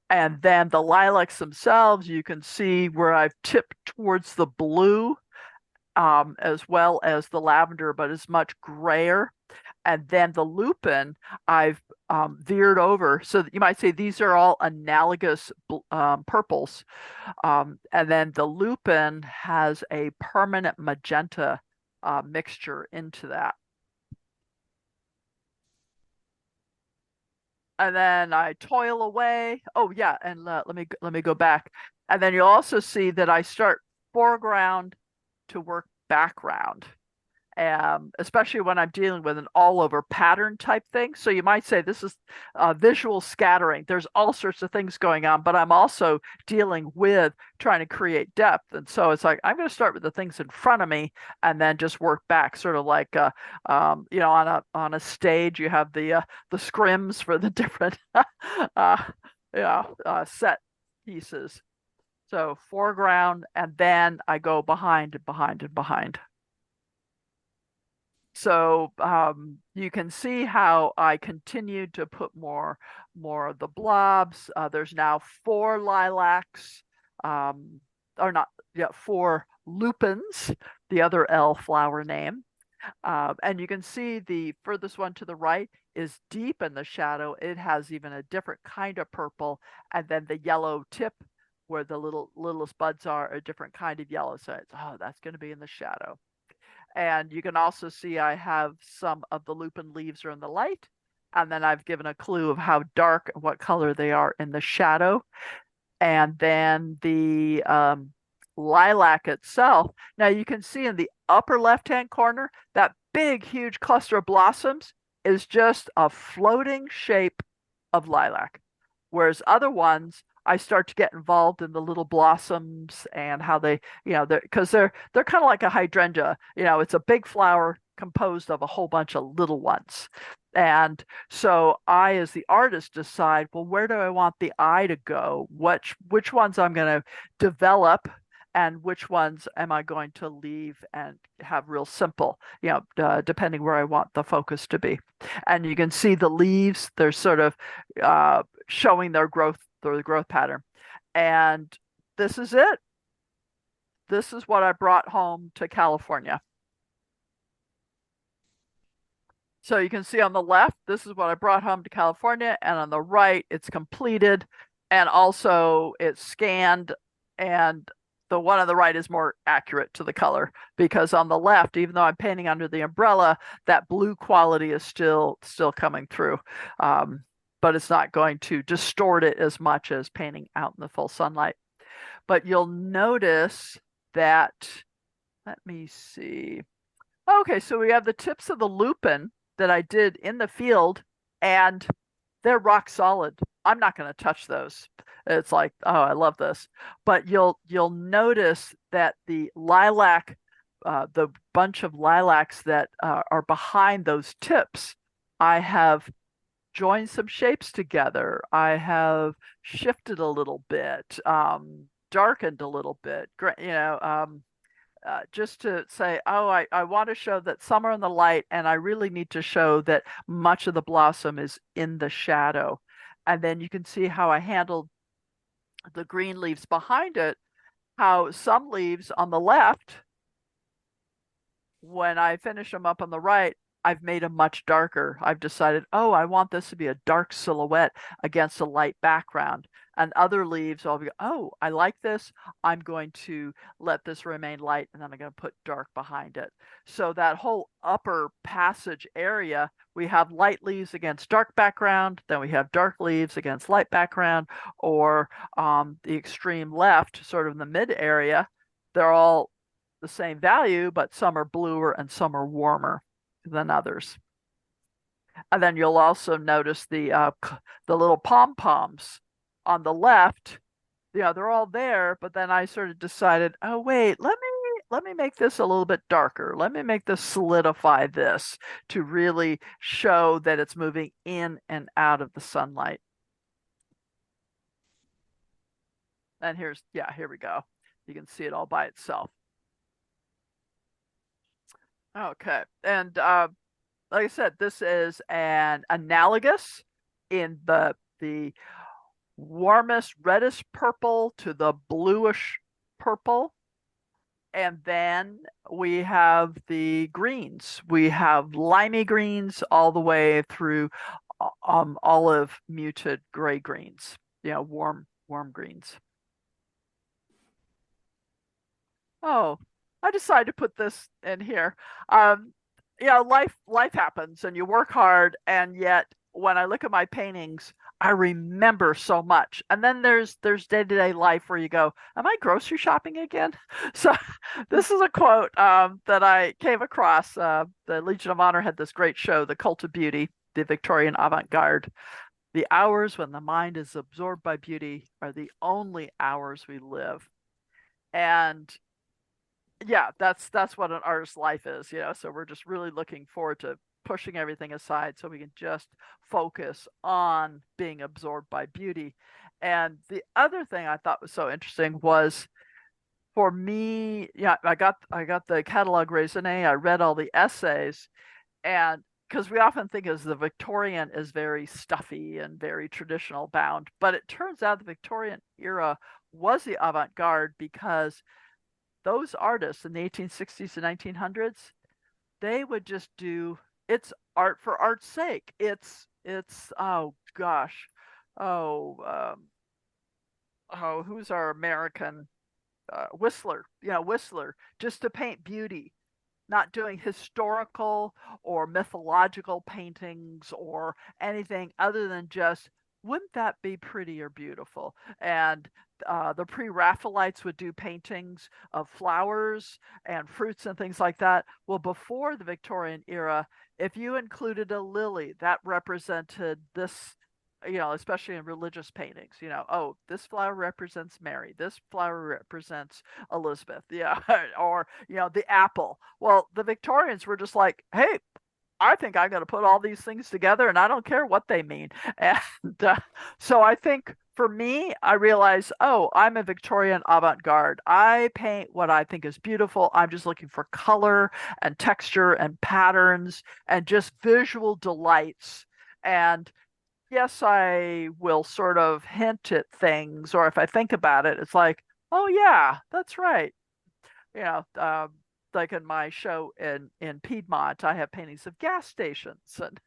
And then the lilacs themselves, you can see where I've tipped towards the blue, as well as the lavender, but it's much grayer. And then the lupin, I've veered over. So you might say these are all analogous purples. And then the lupin has a permanent magenta mixture into that. And then I toil away. Oh yeah, and let me go back. And then you'll also see that I start foreground to work background, especially when I'm dealing with an all-over pattern type thing. So you might say this is visual scattering. There's all sorts of things going on, but I'm also dealing with trying to create depth. And so it's like, I'm going to start with the things in front of me and then just work back, sort of like, on a stage, you have the scrims for the different set pieces. So foreground, and then I go behind and behind and behind. So you can see how I continued to put more of the blobs. There's now 4 lilacs, or not, yeah, 4 lupins, the other L flower name. And you can see the furthest one to the right is deep in the shadow. It has even a different kind of purple. And then the yellow tip, where the littlest buds are, a different kind of yellow. So it's, oh, that's going to be in the shadow. And you can also see I have some of the lupin leaves are in the light. And then I've given a clue of how dark, what color they are in the shadow. And then the lilac itself. Now you can see in the upper left-hand corner, that big, huge cluster of blossoms is just a floating shape of lilac. Whereas other ones, I start to get involved in the little blossoms and how they, because they're kind of like a hydrangea. It's a big flower composed of a whole bunch of little ones. And so I, as the artist, decide, well, where do I want the eye to go? Which ones I'm going to develop and which ones am I going to leave and have real simple, depending where I want the focus to be. And you can see the leaves, they're sort of showing their growth pattern. And this is it. This is what I brought home to California. So you can see on the left, this is what I brought home to California, and on the right, it's completed, and also it's scanned, and the one on the right is more accurate to the color, because on the left, even though I'm painting under the umbrella, that blue quality is still coming through, but it's not going to distort it as much as painting out in the full sunlight. But you'll notice that, let me see. Okay, so we have the tips of the lupin that I did in the field, and they're rock solid. I'm not going to touch those. It's like, oh, I love this. But you'll notice that the lilac, the bunch of lilacs that are behind those tips, I have joined some shapes together. I have shifted a little bit, darkened a little bit, just to say, oh, I want to show that some are in the light, and I really need to show that much of the blossom is in the shadow. And then you can see how I handled the green leaves behind it, how some leaves on the left, when I finish them up on the right, I've made them much darker. I've decided, oh, I want this to be a dark silhouette against a light background. And other leaves, I'll be, oh, I like this. I'm going to let this remain light, and then I'm going to put dark behind it. So that whole upper passage area, we have light leaves against dark background, then we have dark leaves against light background, or the extreme left, sort of in the mid area, they're all the same value, but some are bluer and some are warmer than others. And then you'll also notice the little pom-poms on the left. They're all there, but then I sort of decided, oh wait, let me make this a little bit darker. Let me make this solidify this to really show that it's moving in and out of the sunlight. And here we go. You can see it all by itself. Okay, and like I said, this is an analogous in the warmest reddish purple to the bluish purple. And then we have the greens. We have limey greens all the way through olive muted gray greens, warm greens. Oh, I decided to put this in here. Life happens and you work hard, and yet when I look at my paintings, I remember so much. And then there's day-to-day life where you go, am I grocery shopping again? So this is a quote that I came across. The Legion of Honor had this great show, The Cult of Beauty, the Victorian avant-garde. The hours when the mind is absorbed by beauty are the only hours we live. And yeah, that's what an artist's life is, so we're just really looking forward to pushing everything aside so we can just focus on being absorbed by beauty. And the other thing I thought was so interesting was, for me, I got the catalog raisonné, I read all the essays, and because we often think as the Victorian is very stuffy and very traditional bound, but it turns out the Victorian era was the avant-garde, because those artists in the 1860s and 1900s, they would just do, it's art for art's sake. It's oh gosh, who's our American Whistler? Whistler, just to paint beauty, not doing historical or mythological paintings or anything other than just, wouldn't that be pretty or beautiful? And the pre-Raphaelites would do paintings of flowers and fruits and things like that. Well, before the Victorian era, if you included a lily, that represented this, especially in religious paintings, oh, this flower represents Mary, this flower represents Elizabeth, or, the apple. Well, the Victorians were just like, hey, I think I'm going to put all these things together and I don't care what they mean. And so I think for me, I realize, oh, I'm a Victorian avant-garde. I paint what I think is beautiful. I'm just looking for color and texture and patterns and just visual delights. And yes, I will sort of hint at things, or if I think about it, it's like, oh yeah, that's right. You know, like in my show in Piedmont, I have paintings of gas stations, and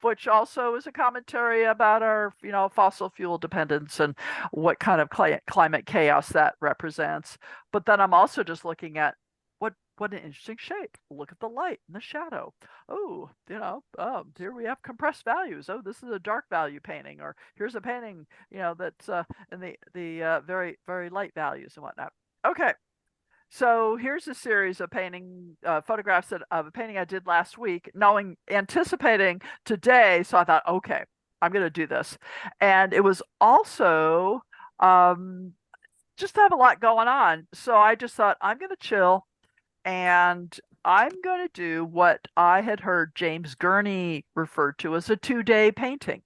which also is a commentary about our, fossil fuel dependence and what kind of climate chaos that represents. But then I'm also just looking at what an interesting shape. Look at the light and the shadow. Oh, here we have compressed values. Oh, this is a dark value painting, or here's a painting, that's in the very, very light values and whatnot. Okay. So here's a series of photographs of a painting I did last week, anticipating today. So I thought, okay, I'm going to do this. And it was also just to have a lot going on. So I just thought, I'm going to chill and I'm going to do what I had heard James Gurney referred to as a 2-day painting,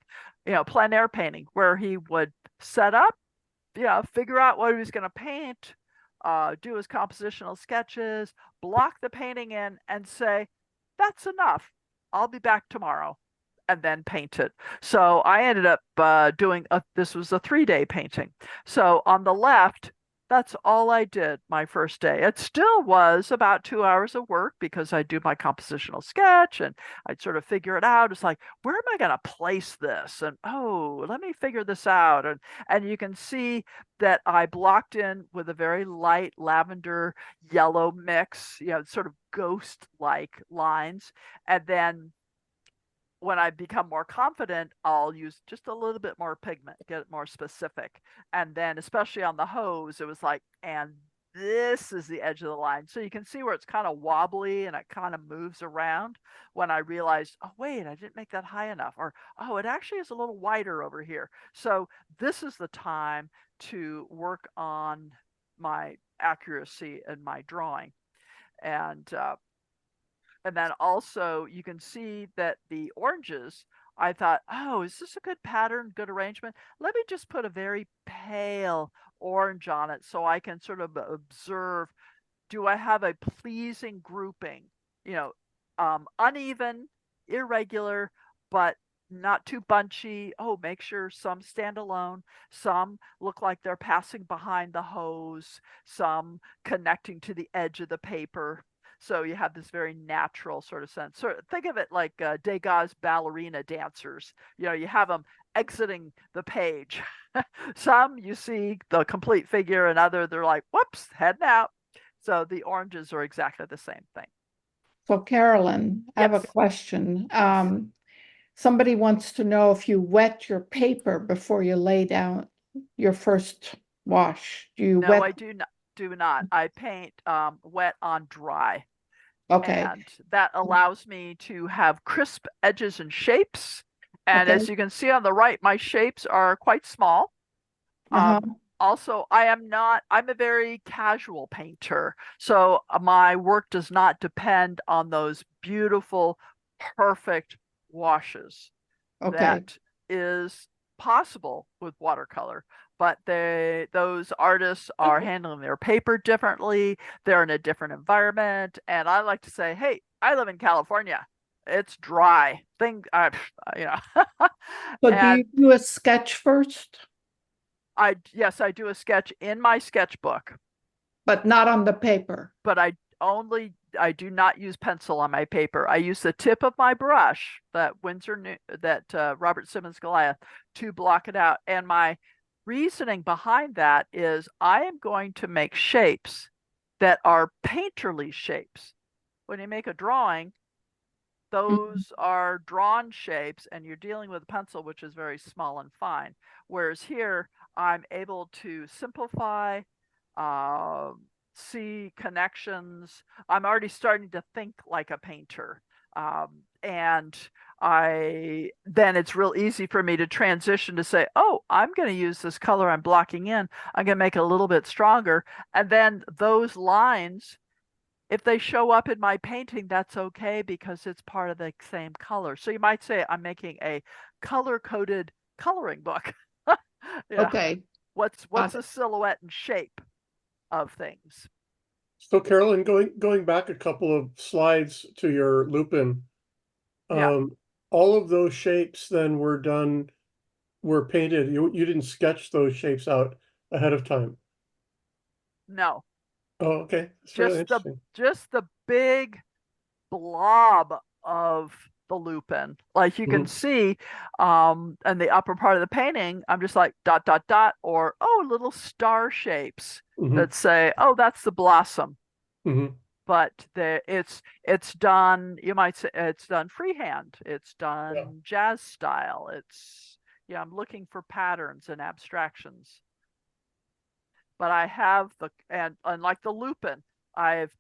plein air painting, where he would set up, figure out what he was going to paint, do his compositional sketches, block the painting in, and say, that's enough. I'll be back tomorrow, and then paint it. So I ended up this was a 3-day painting. So on the left, that's all I did my first day. It still was about 2 hours of work because I do my compositional sketch and I'd sort of figure it out. It's like, where am I going to place this? And oh, let me figure this out. And you can see that I blocked in with a very light lavender yellow mix, sort of ghost-like lines. And then when I become more confident, I'll use just a little bit more pigment, get it more specific. And then especially on the hose, it was like, and this is the edge of the line. So you can see where it's kind of wobbly and it kind of moves around when I realized, oh, wait, I didn't make that high enough. Or, oh, it actually is a little wider over here. So this is the time to work on my accuracy in my drawing. And then also you can see that the oranges, I thought, oh, is this a good pattern, good arrangement? Let me just put a very pale orange on it so I can sort of observe, do I have a pleasing grouping? Uneven, irregular, but not too bunchy. Oh, make sure some stand alone. Some look like they're passing behind the hose. Some connecting to the edge of the paper. So you have this very natural sort of sense. So think of it like Degas' ballerina dancers. You have them exiting the page. Some you see the complete figure, and other they're like, whoops, heading out. So the oranges are exactly the same thing. So Carolyn, I have a question. Somebody wants to know if you wet your paper before you lay down your first wash. Do you wet? No, I do not. I paint wet on dry. Okay. And that allows me to have crisp edges and shapes. And as you can see on the right, my shapes are quite small. Also, I'm a very casual painter. So my work does not depend on those beautiful, perfect washes. That is possible with watercolor, but those artists are handling their paper differently. They're in a different environment. And I like to say, hey, I live in California. It's dry. So do you do a sketch first? Yes, I do a sketch in my sketchbook. But not on the paper. But I do not use pencil on my paper. I use the tip of my brush, that Robert Simmons Goliath, to block it out. And my reasoning behind that is I am going to make shapes that are painterly shapes. When you make a drawing, those are drawn shapes, and you're dealing with a pencil, which is very small and fine. Whereas here, I'm able to simplify, see connections. I'm already starting to think like a painter. And then it's real easy for me to transition to say, oh, I'm going to use this color I'm blocking in. I'm going to make it a little bit stronger. And then those lines if they show up in my painting, that's okay because it's part of the same color. So you might say I'm making a color-coded coloring book. Yeah. Okay. What's Got the it. silhouette and shape of things? So Carolyn, going back a couple of slides to your Lupin, Yeah. all of those shapes then were painted. You didn't sketch those shapes out ahead of time. No. Oh, okay. It's really Just the interesting. big blob of the lupin. Like you can Mhm. see in the upper part of the painting, I'm just like dot dot dot, or oh, little star shapes Mhm. that say, oh, that's the blossom. Mhm. But it's done, you might say it's done freehand, it's Yeah. done jazz style. It's, yeah, I'm looking for patterns and abstractions. But I have and unlike the lupin, I've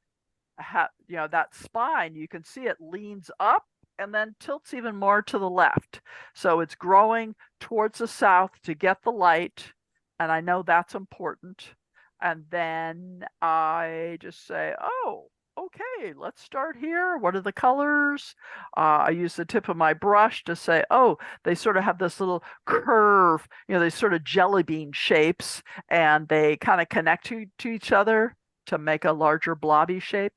you know, that spine, you can see it leans up and then tilts even more to the left. So it's growing towards the south to get the light. And I know that's important. And then I just say, oh, okay, let's start here. What are the colors? I use the tip of my brush to say, oh, they sort of have this little curve, you know, they sort of jelly bean shapes, and they kind of connect to each other to make a larger blobby shape.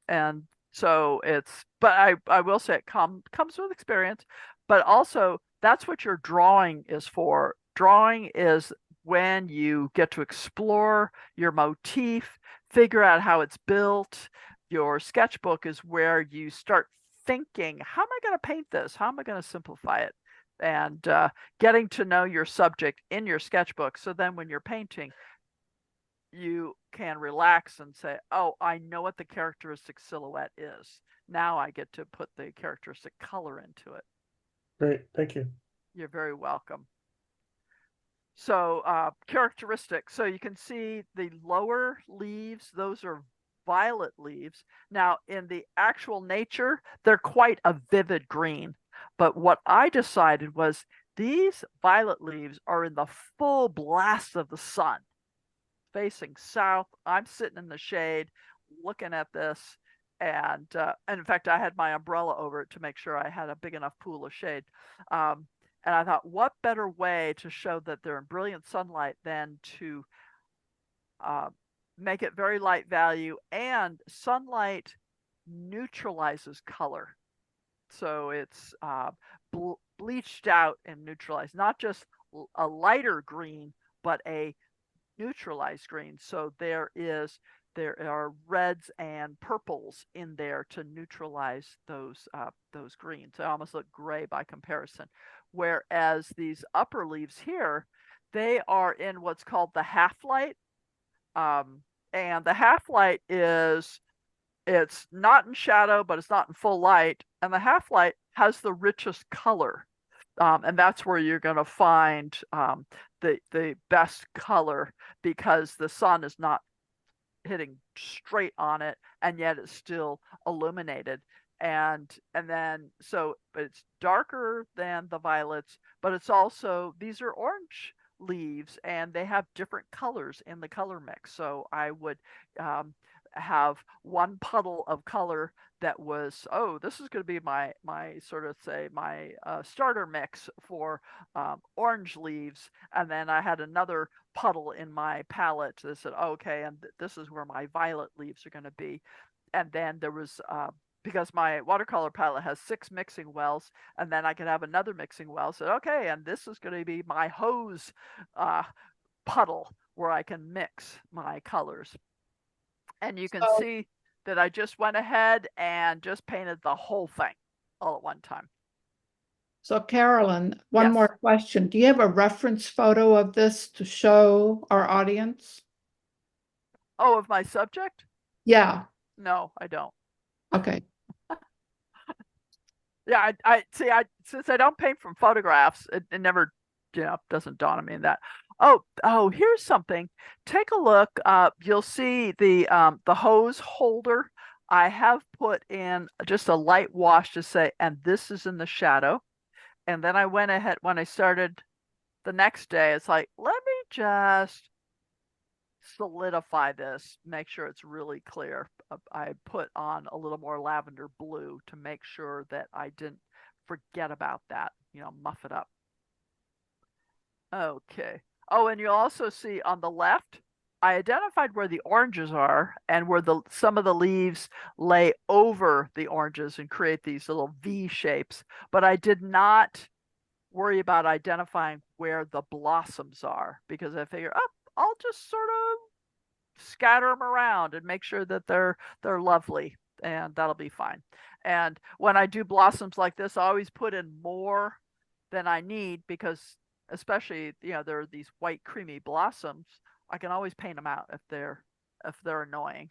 And so it's, but I will say it comes with experience, but also that's what your drawing is for. Drawing is when you get to explore your motif, figure out how it's built. Your sketchbook is where you start thinking, how am I going to paint this? How am I going to simplify it? And getting to know your subject in your sketchbook. So then when you're painting, you can relax and say, oh, I know what the characteristic silhouette is. Now I get to put the characteristic color into it. Great. Thank you. You're very welcome. So characteristic. So you can see the lower leaves, those are violet leaves. Now in the actual nature, they're quite a vivid green. But what I decided was these violet leaves are in the full blast of the sun, facing south. I'm sitting in the shade looking at this. And in fact, I had my umbrella over it to make sure I had a big enough pool of shade. And I thought, what better way to show that they're in brilliant sunlight than to make it very light value, and sunlight neutralizes color. So it's bleached out and neutralized, not just a lighter green, but a neutralized green. So there are reds and purples in there to neutralize those greens. They almost look gray by comparison. Whereas these upper leaves here, they are in what's called the half light. And the half light is, it's not in shadow, but it's not in full light. And the half light has the richest color. And that's where you're going to find the best color, because the sun is not hitting straight on it, and yet it's still illuminated. And then so, but it's darker than the violets, but it's also, these are orange leaves and they have different colors in the color mix. So I would have one puddle of color that was, oh, this is going to be my sort of say my starter mix for orange leaves, and then I had another puddle in my palette that said, oh, okay, and this is where my violet leaves are going to be. And then there was because my watercolor palette has 6 mixing wells, and then I could have another mixing well. So okay, and this is going to be my hose puddle where I can mix my colors. And you can see that I just went ahead and just painted the whole thing all at one time. So Carolyn, one Yes. more question. Do you have a reference photo of this to show our audience? Oh, of my subject? Yeah. No, I don't. Okay. Yeah, I see. Since I don't paint from photographs, it never, doesn't dawn on me that. Oh, here's something. Take a look. You'll see the hose holder. I have put in just a light wash to say, and this is in the shadow. And then I went ahead when I started the next day. It's like, let me just solidify this, make sure it's really clear. I put on a little more lavender blue to make sure that I didn't forget about that, muff it up. Okay. Oh, and you'll also see on the left, I identified where the oranges are and where some of the leaves lay over the oranges and create these little V shapes, but I did not worry about identifying where the blossoms are because I figure, oh, I'll just sort of scatter them around and make sure that they're lovely, and that'll be fine. And when I do blossoms like this, I always put in more than I need because especially, there are these white creamy blossoms. I can always paint them out if they're annoying.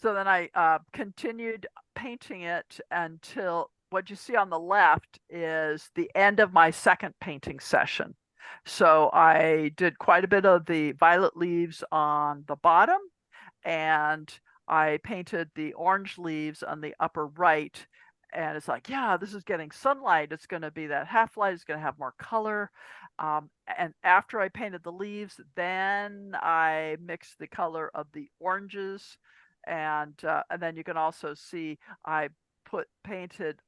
So then I continued painting it until what you see on the left is the end of my second painting session. So I did quite a bit of the violet leaves on the bottom, and I painted the orange leaves on the upper right. And it's like, yeah, this is getting sunlight. It's going to be that half light. It's going to have more color. And after I painted the leaves, then I mixed the color of the oranges. And then you can also see I painted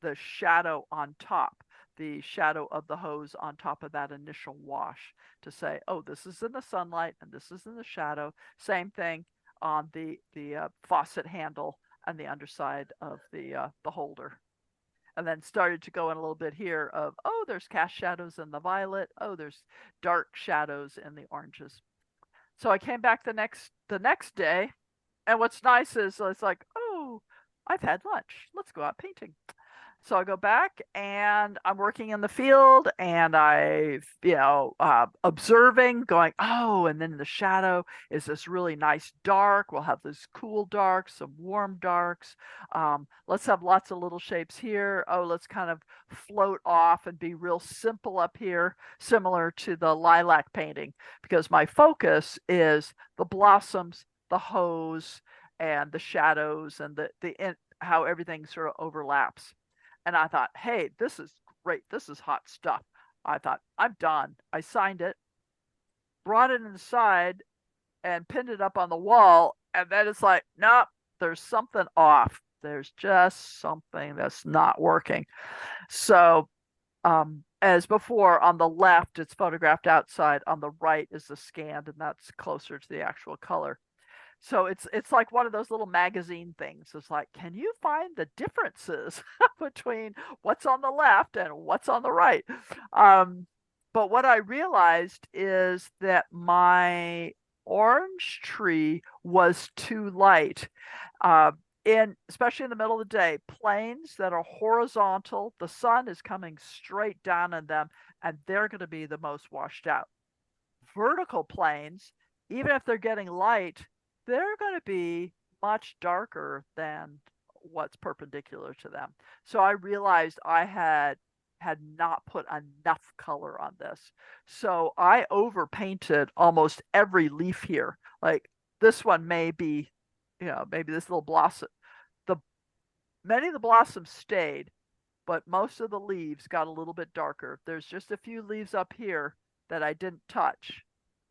the shadow on top, the shadow of the hose on top of that initial wash to say, oh, this is in the sunlight and this is in the shadow. Same thing on the faucet handle and the underside of the holder. And then started to go in a little bit here of, oh, there's cast shadows in the violet. Oh, there's dark shadows in the oranges. So I came back the next day, and what's nice is it's like, oh, I've had lunch. Let's go out painting. So I go back and I'm working in the field and observing, going, oh, and then the shadow is this really nice dark. We'll have this cool darks, some warm darks. Let's have lots of little shapes here. Oh, let's kind of float off and be real simple up here, similar to the lilac painting, because my focus is the blossoms, the hose, and the shadows and how everything sort of overlaps. And I thought, hey, this is great. This is hot stuff. I thought, I'm done. I signed it, brought it inside, and pinned it up on the wall. And then it's like, nope, there's something off. There's just something that's not working. So, as before, on the left, it's photographed outside. On the right is the scanned, and that's closer to the actual color. So it's like one of those little magazine things. It's like, can you find the differences between what's on the left and what's on the right? But what I realized is that my orange tree was too light. Especially in the middle of the day, planes that are horizontal, the sun is coming straight down on them, and they're going to be the most washed out. Vertical planes, even if they're getting light, they're going to be much darker than what's perpendicular to them. So I realized I had not put enough color on this. So I overpainted almost every leaf here. Like this one may be, maybe this little blossom. Many of the blossoms stayed, but most of the leaves got a little bit darker. There's just a few leaves up here that I didn't touch,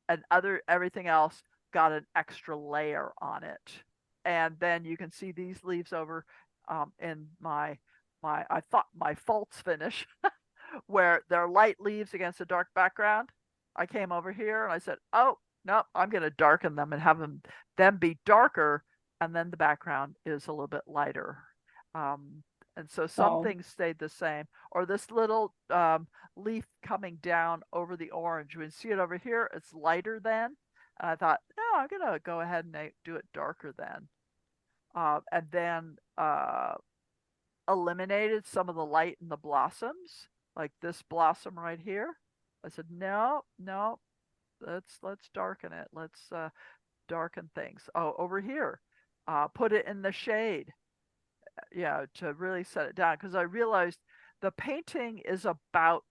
and everything else got an extra layer on it. And then you can see these leaves over in my false finish where they're light leaves against a dark background. I came over here and I said, oh, no, I'm going to darken them and have them be darker. And then the background is a little bit lighter. And so some things stayed the same. Or this little leaf coming down over the orange. We see it over here. It's lighter than. And I thought, no, I'm going to go ahead and do it darker then. And then eliminated some of the light in the blossoms, like this blossom right here. I said, no, let's darken it. Let's darken things. Oh, over here, put it in the shade, to really set it down. Because I realized the painting is about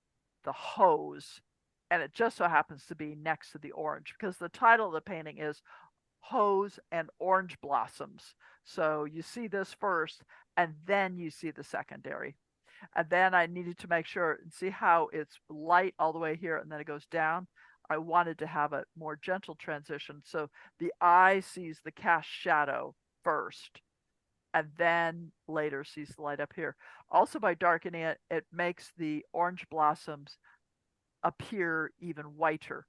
the hose, and it just so happens to be next to the orange, because the title of the painting is Hose and Orange Blossoms. So you see this first, and then you see the secondary. And then I needed to make sure and see how it's light all the way here, and then it goes down. I wanted to have a more gentle transition. So the eye sees the cast shadow first, and then later sees the light up here. Also, by darkening it, it makes the orange blossoms appear even whiter.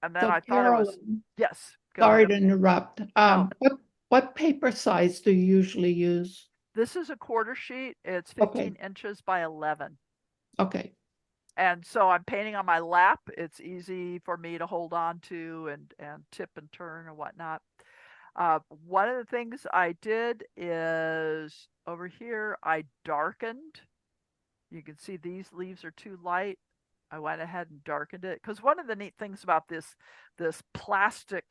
And then So I thought it was, Carolyn, yes, go sorry ahead. to interrupt. No, What paper size do you usually use? this is a quarter sheet. It's Okay. 15 inches by 11. Okay. And so I'm painting on my lap. It's easy for me to hold on to and tip and turn and whatnot. One of the things I did is over here, I darkened. You can see these leaves are too light. I went ahead and darkened it because one of the neat things about this plastic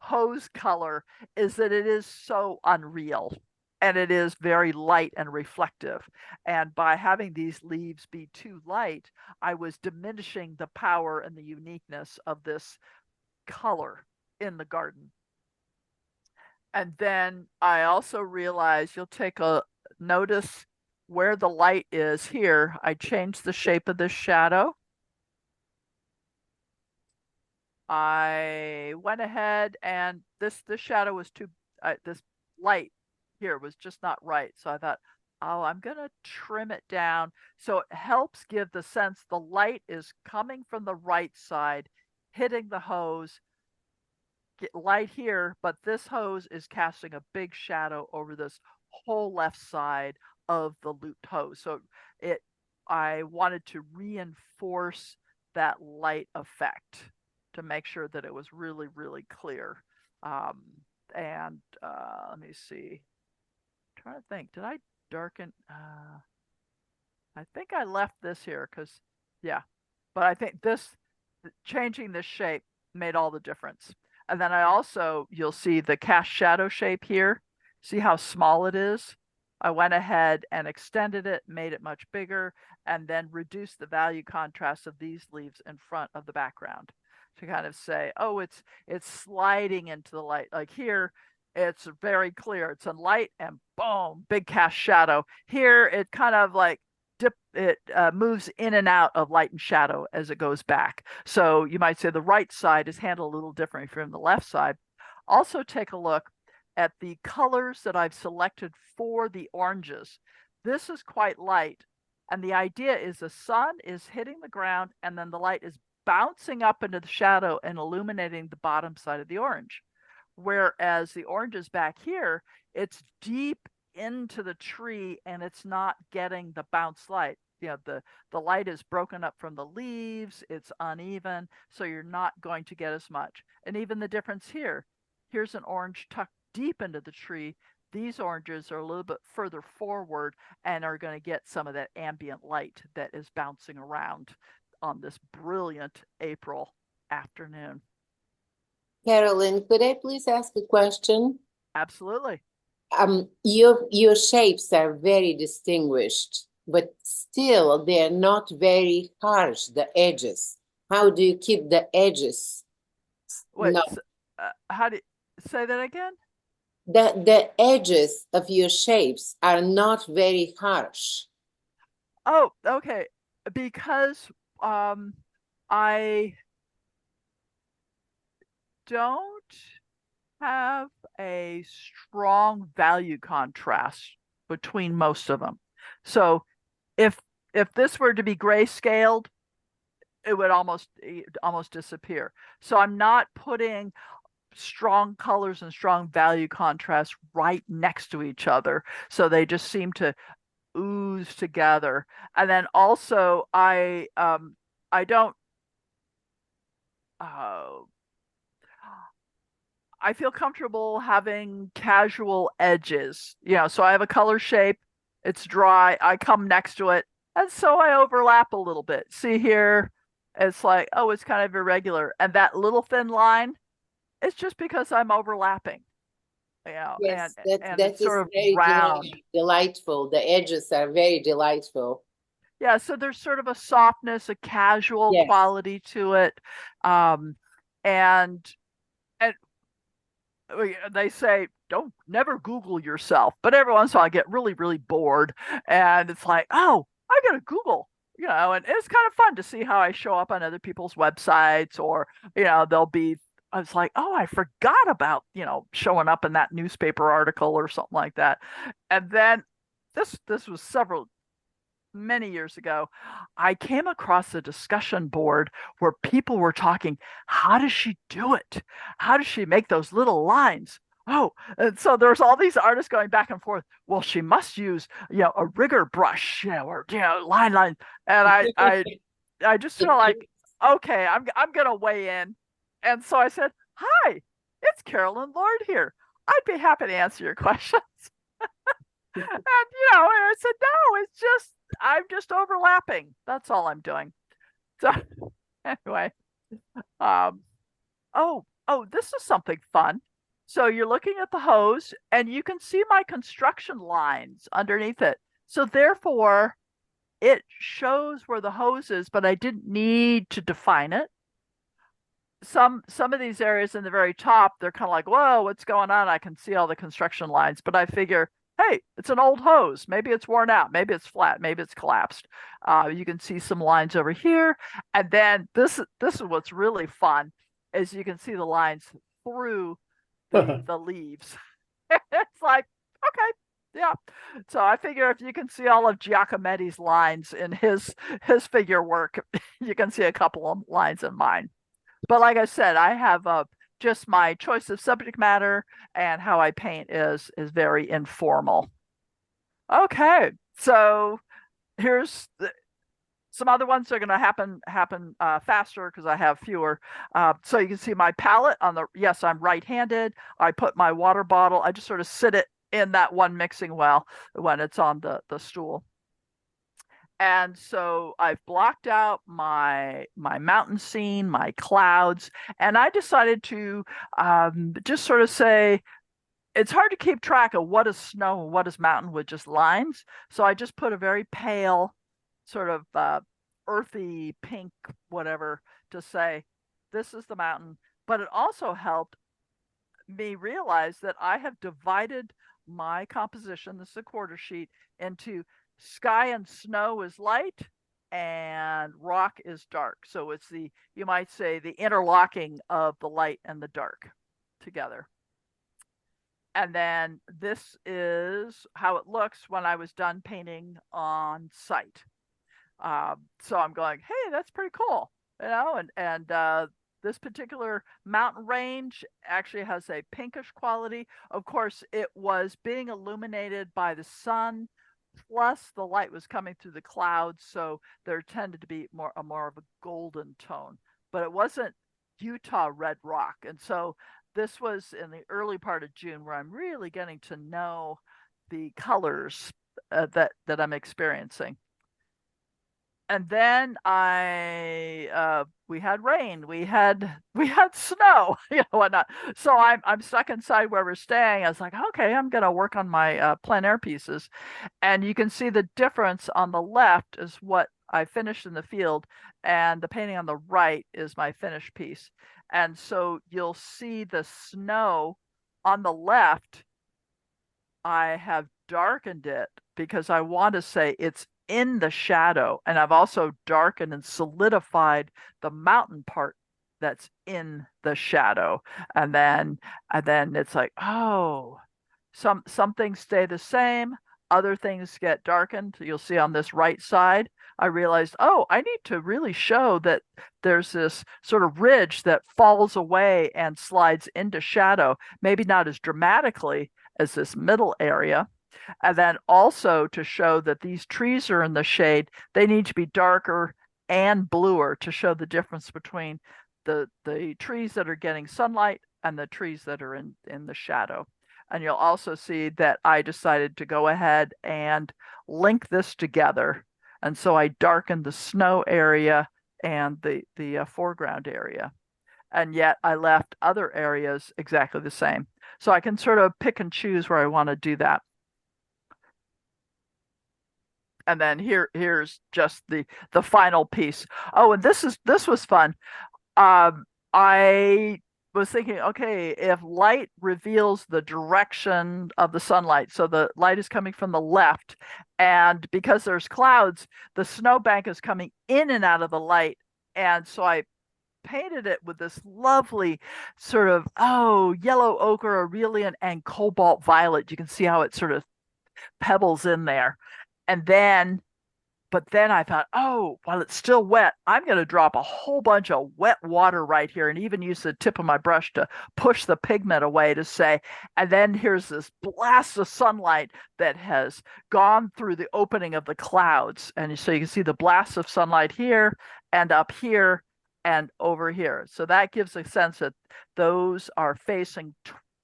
hose color is that it is so unreal, and it is very light and reflective. And by having these leaves be too light, I was diminishing the power and the uniqueness of this color in the garden. And then I also realized, you'll take a notice where the light is here. I changed the shape of this shadow. I went ahead and this shadow was too, this light here was just not right. So I thought, oh, I'm going to trim it down. So it helps give the sense the light is coming from the right side, hitting the hose, get light here, but this hose is casting a big shadow over this whole left side of the looped hose. So I wanted to reinforce that light effect to make sure that it was really, really clear. Let me see. I'm trying to think, did I darken? I think I left this here because, yeah, but I think changing this shape made all the difference. And then I also, you'll see the cast shadow shape here. See how small it is? I went ahead and extended it, made it much bigger, and then reduced the value contrast of these leaves in front of the background to kind of say, oh, it's sliding into the light. Like here, it's very clear. It's in light and boom, big cast shadow. Here, it kind of like moves in and out of light and shadow as it goes back. So you might say the right side is handled a little differently from the left side. Also take a look at the colors that I've selected for the oranges. This is quite light. And the idea is the sun is hitting the ground and then the light is bouncing up into the shadow and illuminating the bottom side of the orange. Whereas the oranges back here, it's deep into the tree and it's not getting the bounce light. You know, the light is broken up from the leaves, it's uneven, so you're not going to get as much. And even the difference here, here's an orange tucked deep into the tree. These oranges are a little bit further forward and are going to get some of that ambient light that is bouncing around on this brilliant April afternoon. Carolyn, could I please ask a question? Absolutely. Your shapes are very distinguished, but still they're not very harsh, the edges. How do you keep the edges? Wait, No. how do you say that again? The edges of your shapes are not very harsh. Oh, okay. Because I don't have a strong value contrast between most of them. So if this were to be grayscaled, it would almost disappear. So I'm not putting strong colors and strong value contrast right next to each other. So they just seem to ooze together. And then also I don't I feel comfortable having casual edges, you know, so I have a color shape, it's dry, I come next to it, and so I overlap a little bit. See here, it's like, oh, it's kind of irregular. And that little thin line, it's just because I'm overlapping, you know, Yes, and that it's is sort of very round. delightful. The edges are very delightful. Yeah, so there's sort of a softness, a casual Yes. quality to it. And they say don't never Google yourself, but every once in a while I get really, really bored, and it's like, oh, I gotta Google, you know, and it's kind of fun to see how I show up on other people's websites, or, you know, I was like, oh, I forgot about, you know, showing up in that newspaper article or something like that. And then this was many years ago, I came across a discussion board where people were talking, how does she do it? How does she make those little lines? Oh, and so there's all these artists going back and forth. Well, she must use, you know, a rigger brush, you know, or, you know, line. And I just feel like, okay, I'm gonna weigh in. And so I said, hi, it's Carolyn Lord here. I'd be happy to answer your questions. And, you know, and I said, no, it's just, I'm just overlapping. That's all I'm doing. So anyway, oh, this is something fun. So you're looking at the hose and you can see my construction lines underneath it. So therefore it shows where the hose is, but I didn't need to define it. Some of these areas in the very top, they're kind of like, whoa, what's going on? I can see all the construction lines, but I figure, hey, it's an old hose. Maybe it's worn out. Maybe it's flat. Maybe it's collapsed. You can see some lines over here. And then this is what's really fun, is you can see the lines through the leaves. It's like, okay, yeah. So I figure if you can see all of Giacometti's lines in his figure work, you can see a couple of lines in mine. But like I said, I have just my choice of subject matter, and how I paint is very informal. Okay, so here's some other ones that are going to happen faster because I have fewer. So you can see my palette on the, yes, I'm right-handed. I put my water bottle, I just sort of sit it in that one mixing well when it's on the stool. And so I've blocked out my mountain scene, my clouds, and I decided to just sort of say, it's hard to keep track of what is snow and what is mountain with just lines. So I just put a very pale sort of earthy pink, whatever, to say, this is the mountain. But it also helped me realize that I have divided my composition, this is a quarter sheet, into sky and snow is light and rock is dark. So it's you might say, the interlocking of the light and the dark together. And then this is how it looks when I was done painting on site. So I'm going, hey, that's pretty cool, you know, and this particular mountain range actually has a pinkish quality. Of course, it was being illuminated by the sun, plus the light was coming through the clouds, so there tended to be more of a golden tone. But it wasn't Utah red rock. And so this was in the early part of June, where I'm really getting to know the colors that I'm experiencing. And then we had rain, we had snow, you know, whatnot. So I'm stuck inside where we're staying. I was like, okay, I'm gonna work on my plein air pieces, and you can see the difference on the left is what I finished in the field, and the painting on the right is my finished piece. And so you'll see the snow on the left. I have darkened it because I want to say it's in the shadow, and I've also darkened and solidified the mountain part that's in the shadow. And then it's like, oh, some things stay the same, other things get darkened. You'll see on this right side, I realized, oh, I need to really show that there's this sort of ridge that falls away and slides into shadow, maybe not as dramatically as this middle area. And then also to show that these trees are in the shade, they need to be darker and bluer to show the difference between the trees that are getting sunlight and the trees that are in the shadow. And you'll also see that I decided to go ahead and link this together. And so I darkened the snow area and the foreground area. And yet I left other areas exactly the same. So I can sort of pick and choose where I want to do that. And then here's just the final piece. Oh, and this was fun. I was thinking, okay, if light reveals the direction of the sunlight, so the light is coming from the left, and because there's clouds, the snowbank is coming in and out of the light. And so I painted it with this lovely sort of, yellow ochre, aurelian, and cobalt violet. You can see how it sort of pebbles in there. But then I thought, while it's still wet, I'm going to drop a whole bunch of wet water right here and even use the tip of my brush to push the pigment away to say, and then here's this blast of sunlight that has gone through the opening of the clouds. And so you can see the blast of sunlight here and up here and over here. So that gives a sense that those are facing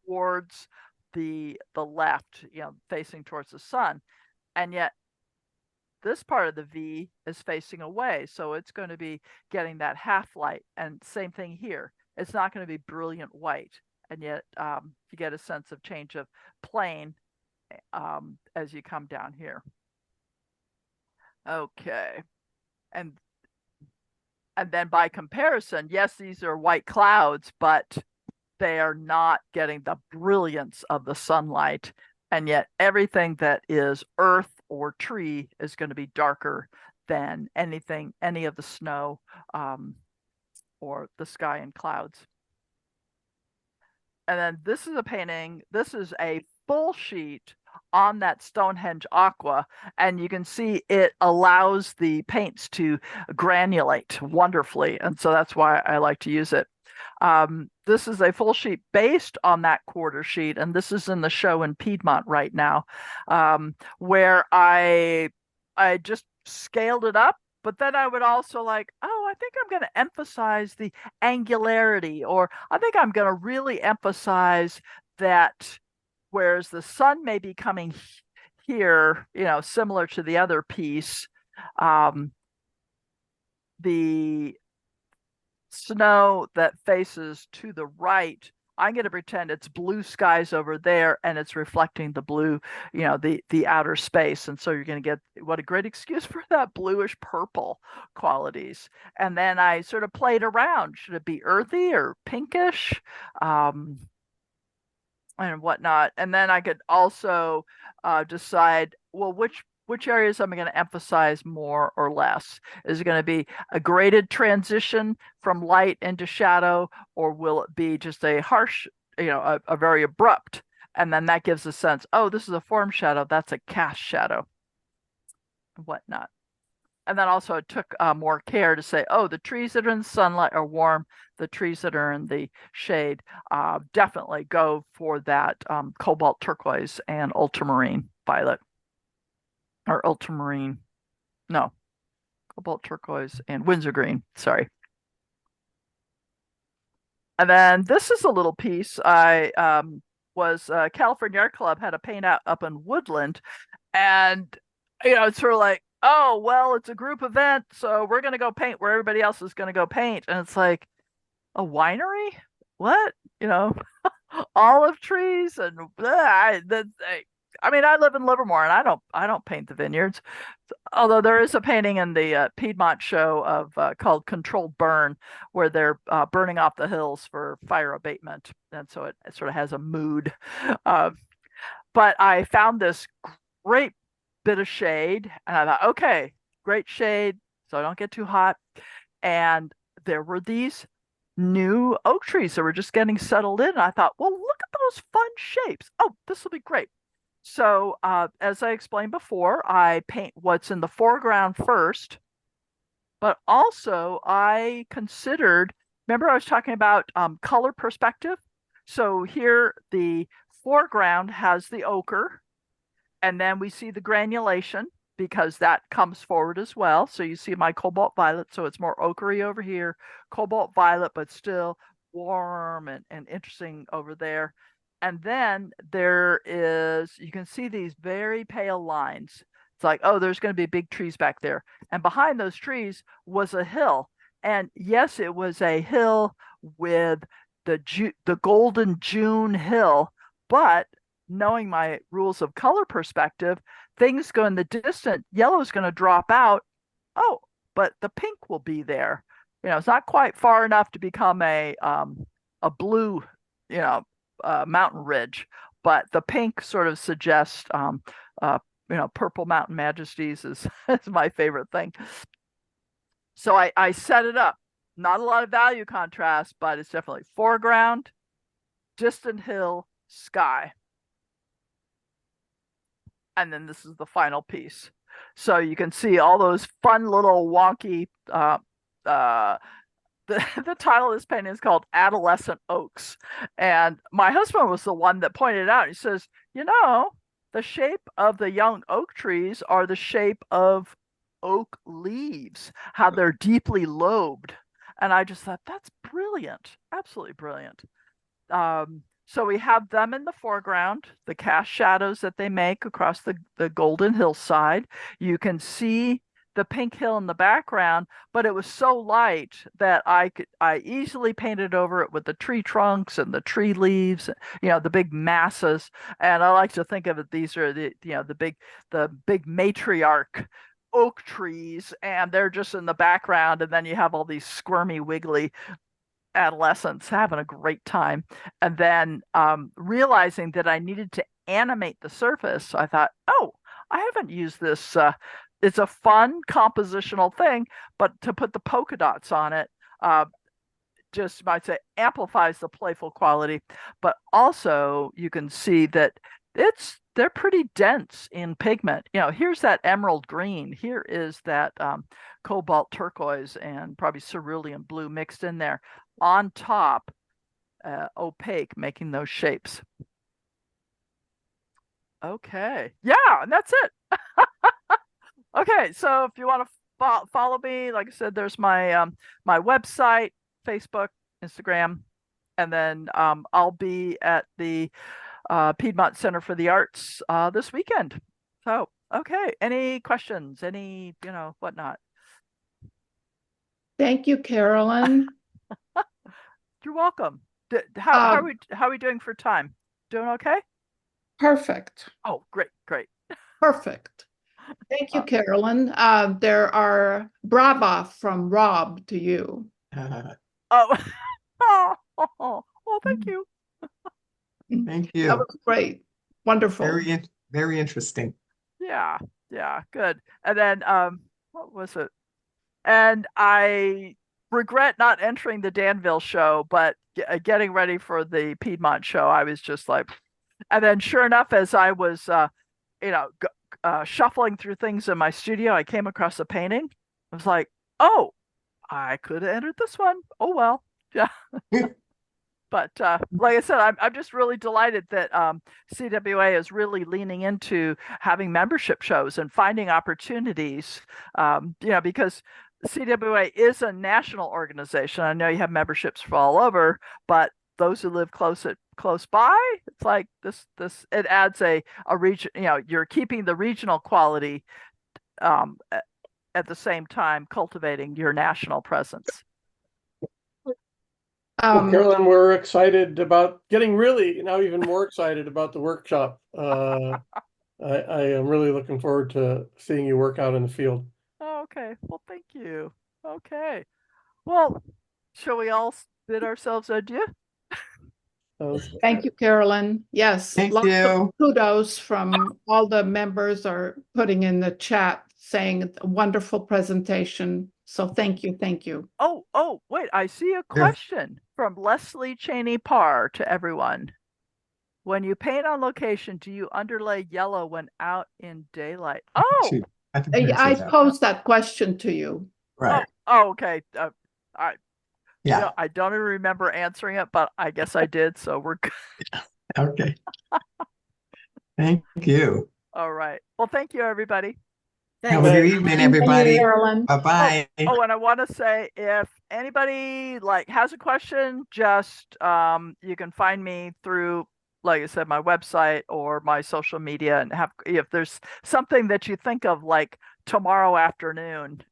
towards the left, facing towards the sun. And yet this part of the V is facing away, so it's going to be getting that half light. And same thing here. It's not going to be brilliant white, and yet you get a sense of change of plane as you come down here. Okay, and then by comparison, yes, these are white clouds, but they are not getting the brilliance of the sunlight. And yet everything that is earth or tree is going to be darker than any of the snow or the sky and clouds. And then this is a painting. This is a full sheet on that Stonehenge aqua, and you can see it allows the paints to granulate wonderfully. And so that's why I like to use it. This is a full sheet based on that quarter sheet, and this is in the show in Piedmont right now, where I just scaled it up, but then I would also like, I think I'm going to emphasize the angularity, or I think I'm going to really emphasize that whereas the sun may be coming here, similar to the other piece, the snow that faces to the right, I'm going to pretend it's blue skies over there and it's reflecting the blue, the outer space. And so you're going to get, what a great excuse for that bluish purple qualities. And then I sort of played around. Should it be earthy or pinkish? And whatnot. And then I could also decide, well, which areas am I going to emphasize more or less? Is it going to be a graded transition from light into shadow, or will it be just a harsh, a very abrupt? And then that gives a sense, this is a form shadow, that's a cast shadow, and whatnot. And then also it took more care to say, the trees that are in sunlight are warm. The trees that are in the shade definitely go for that cobalt turquoise and ultramarine violet. Or ultramarine, no, cobalt turquoise and Windsor green, sorry. And then this is a little piece. I was California Art Club had a paint out up in Woodland, and it's sort of like, well, it's a group event, so we're going to go paint where everybody else is going to go paint. And it's like, a winery? What? Olive trees and I live in Livermore, and I don't paint the vineyards. Although there is a painting in the Piedmont show of called Controlled Burn, where they're burning off the hills for fire abatement, and so it sort of has a mood. But I found this great bit of shade, and I thought, okay, great shade, so I don't get too hot. And there were these new oak trees that were just getting settled in. And I thought, well, look at those fun shapes. This will be great. So as I explained before, I paint what's in the foreground first, but also I considered, remember I was talking about color perspective? So here the foreground has the ochre, and then we see the granulation because that comes forward as well. So you see my cobalt violet, so it's more ochre over here, cobalt violet, but still warm and interesting over there. And then there is, you can see these very pale lines. It's like, there's going to be big trees back there. And behind those trees was a hill. And yes, it was a hill with the golden June hill. But knowing my rules of color perspective, things go in the distant, yellow is going to drop out. But the pink will be there. It's not quite far enough to become a a blue, mountain ridge, but the pink sort of suggests, purple mountain majesties is, is my favorite thing. So I set it up. Not a lot of value contrast, but it's definitely foreground, distant hill, sky. And then this is the final piece. So you can see all those fun little wonky, the title of this painting is called Adolescent Oaks. And my husband was the one that pointed it out. He says, the shape of the young oak trees are the shape of oak leaves, how they're deeply lobed. And I just thought, that's brilliant, absolutely brilliant. So we have them in the foreground, the cast shadows that they make across the golden hillside. You can see the pink hill in the background, but it was so light that I easily painted over it with the tree trunks and the tree leaves, the big masses. And I like to think of it, these are the big matriarch oak trees, and they're just in the background, and then you have all these squirmy, wiggly adolescents having a great time. And then realizing that I needed to animate the surface, I thought, oh, I haven't used this. It's a fun compositional thing, but to put the polka dots on it, just might say amplifies the playful quality. But also you can see that they're pretty dense in pigment. Here's that emerald green. Here is that cobalt turquoise and probably cerulean blue mixed in there. On top, opaque, making those shapes. Okay. Yeah, and that's it. Okay, so if you want to follow me, like I said, there's my my website, Facebook, Instagram, and then I'll be at the Piedmont Center for the Arts this weekend. So, okay, any questions? Any, whatnot? Thank you, Carolyn. You're welcome. How are we doing for time? Doing okay? Perfect. Oh, great. Perfect. Thank you, Carolyn. There are brava from Rob to you. Oh, thank you. Thank you. That was great. Wonderful. Very interesting. Yeah, good. And then what was it? And I regret not entering the Danville show, but getting ready for the Piedmont show, I was just like, and then sure enough, as I was shuffling through things in my studio, I came across a painting. I was like, oh, I could have entered this one. Oh well. Yeah. But like I said, I'm just really delighted that CWA is really leaning into having membership shows and finding opportunities. Because CWA is a national organization. I know you have memberships for all over, but those who live close by, it's like this it adds a region. You're keeping the regional quality at the same time cultivating your national presence. Well, Carolyn, we're excited about getting even more excited about the workshop. I am really looking forward to seeing you work out in the field. Oh, okay. Well, thank you. Okay. Well, shall we all bid ourselves adieu? Thank you, Carolyn. Yes, Thank lots you. of kudos from all the members are putting in the chat saying wonderful presentation. So thank you. Oh, wait, I see a question from Leslie Cheney Parr to everyone. When you paint on location, do you underlay yellow when out in daylight? Oh, I posed that question to you. Right. Oh, okay. Yeah. I don't even remember answering it, but I guess I did. So we're good. Okay. Thank you. All right. Well, thank you, everybody. Have a good evening, everybody. Carolyn. Bye-bye. Oh, and I want to say, if anybody has a question, just you can find me through, like I said, my website or my social media, and if there's something that you think of like tomorrow afternoon,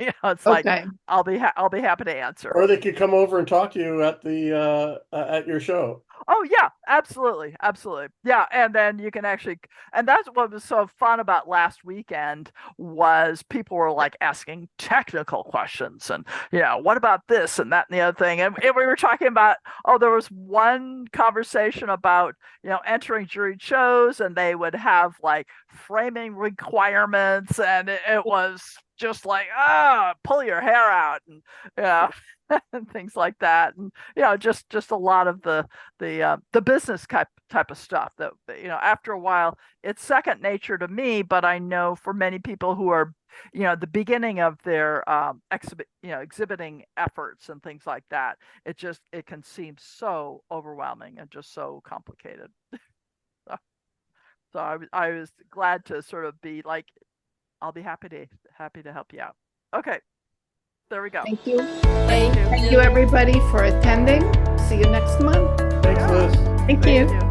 It's like Okay. I'll be happy to answer. Or they could come over and talk to you at the at your show. Oh yeah, absolutely. Yeah, and then you can actually, and that's what was so fun about last weekend was people were like asking technical questions and what about this and that and the other thing, and we were talking about, there was one conversation about entering jury shows, and they would have like framing requirements, and it was just like pull your hair out, and and things like that, and just a lot of the business type of stuff that after a while it's second nature to me, but I know for many people who are the beginning of their exhibiting efforts and things like that, it can seem so overwhelming and just so complicated. So I was glad to sort of be like, I'll be happy to help you out. Okay. There we go. Thank you. Thank Thank you, everybody, for attending. See you next month. Thanks, Liz. Thank you.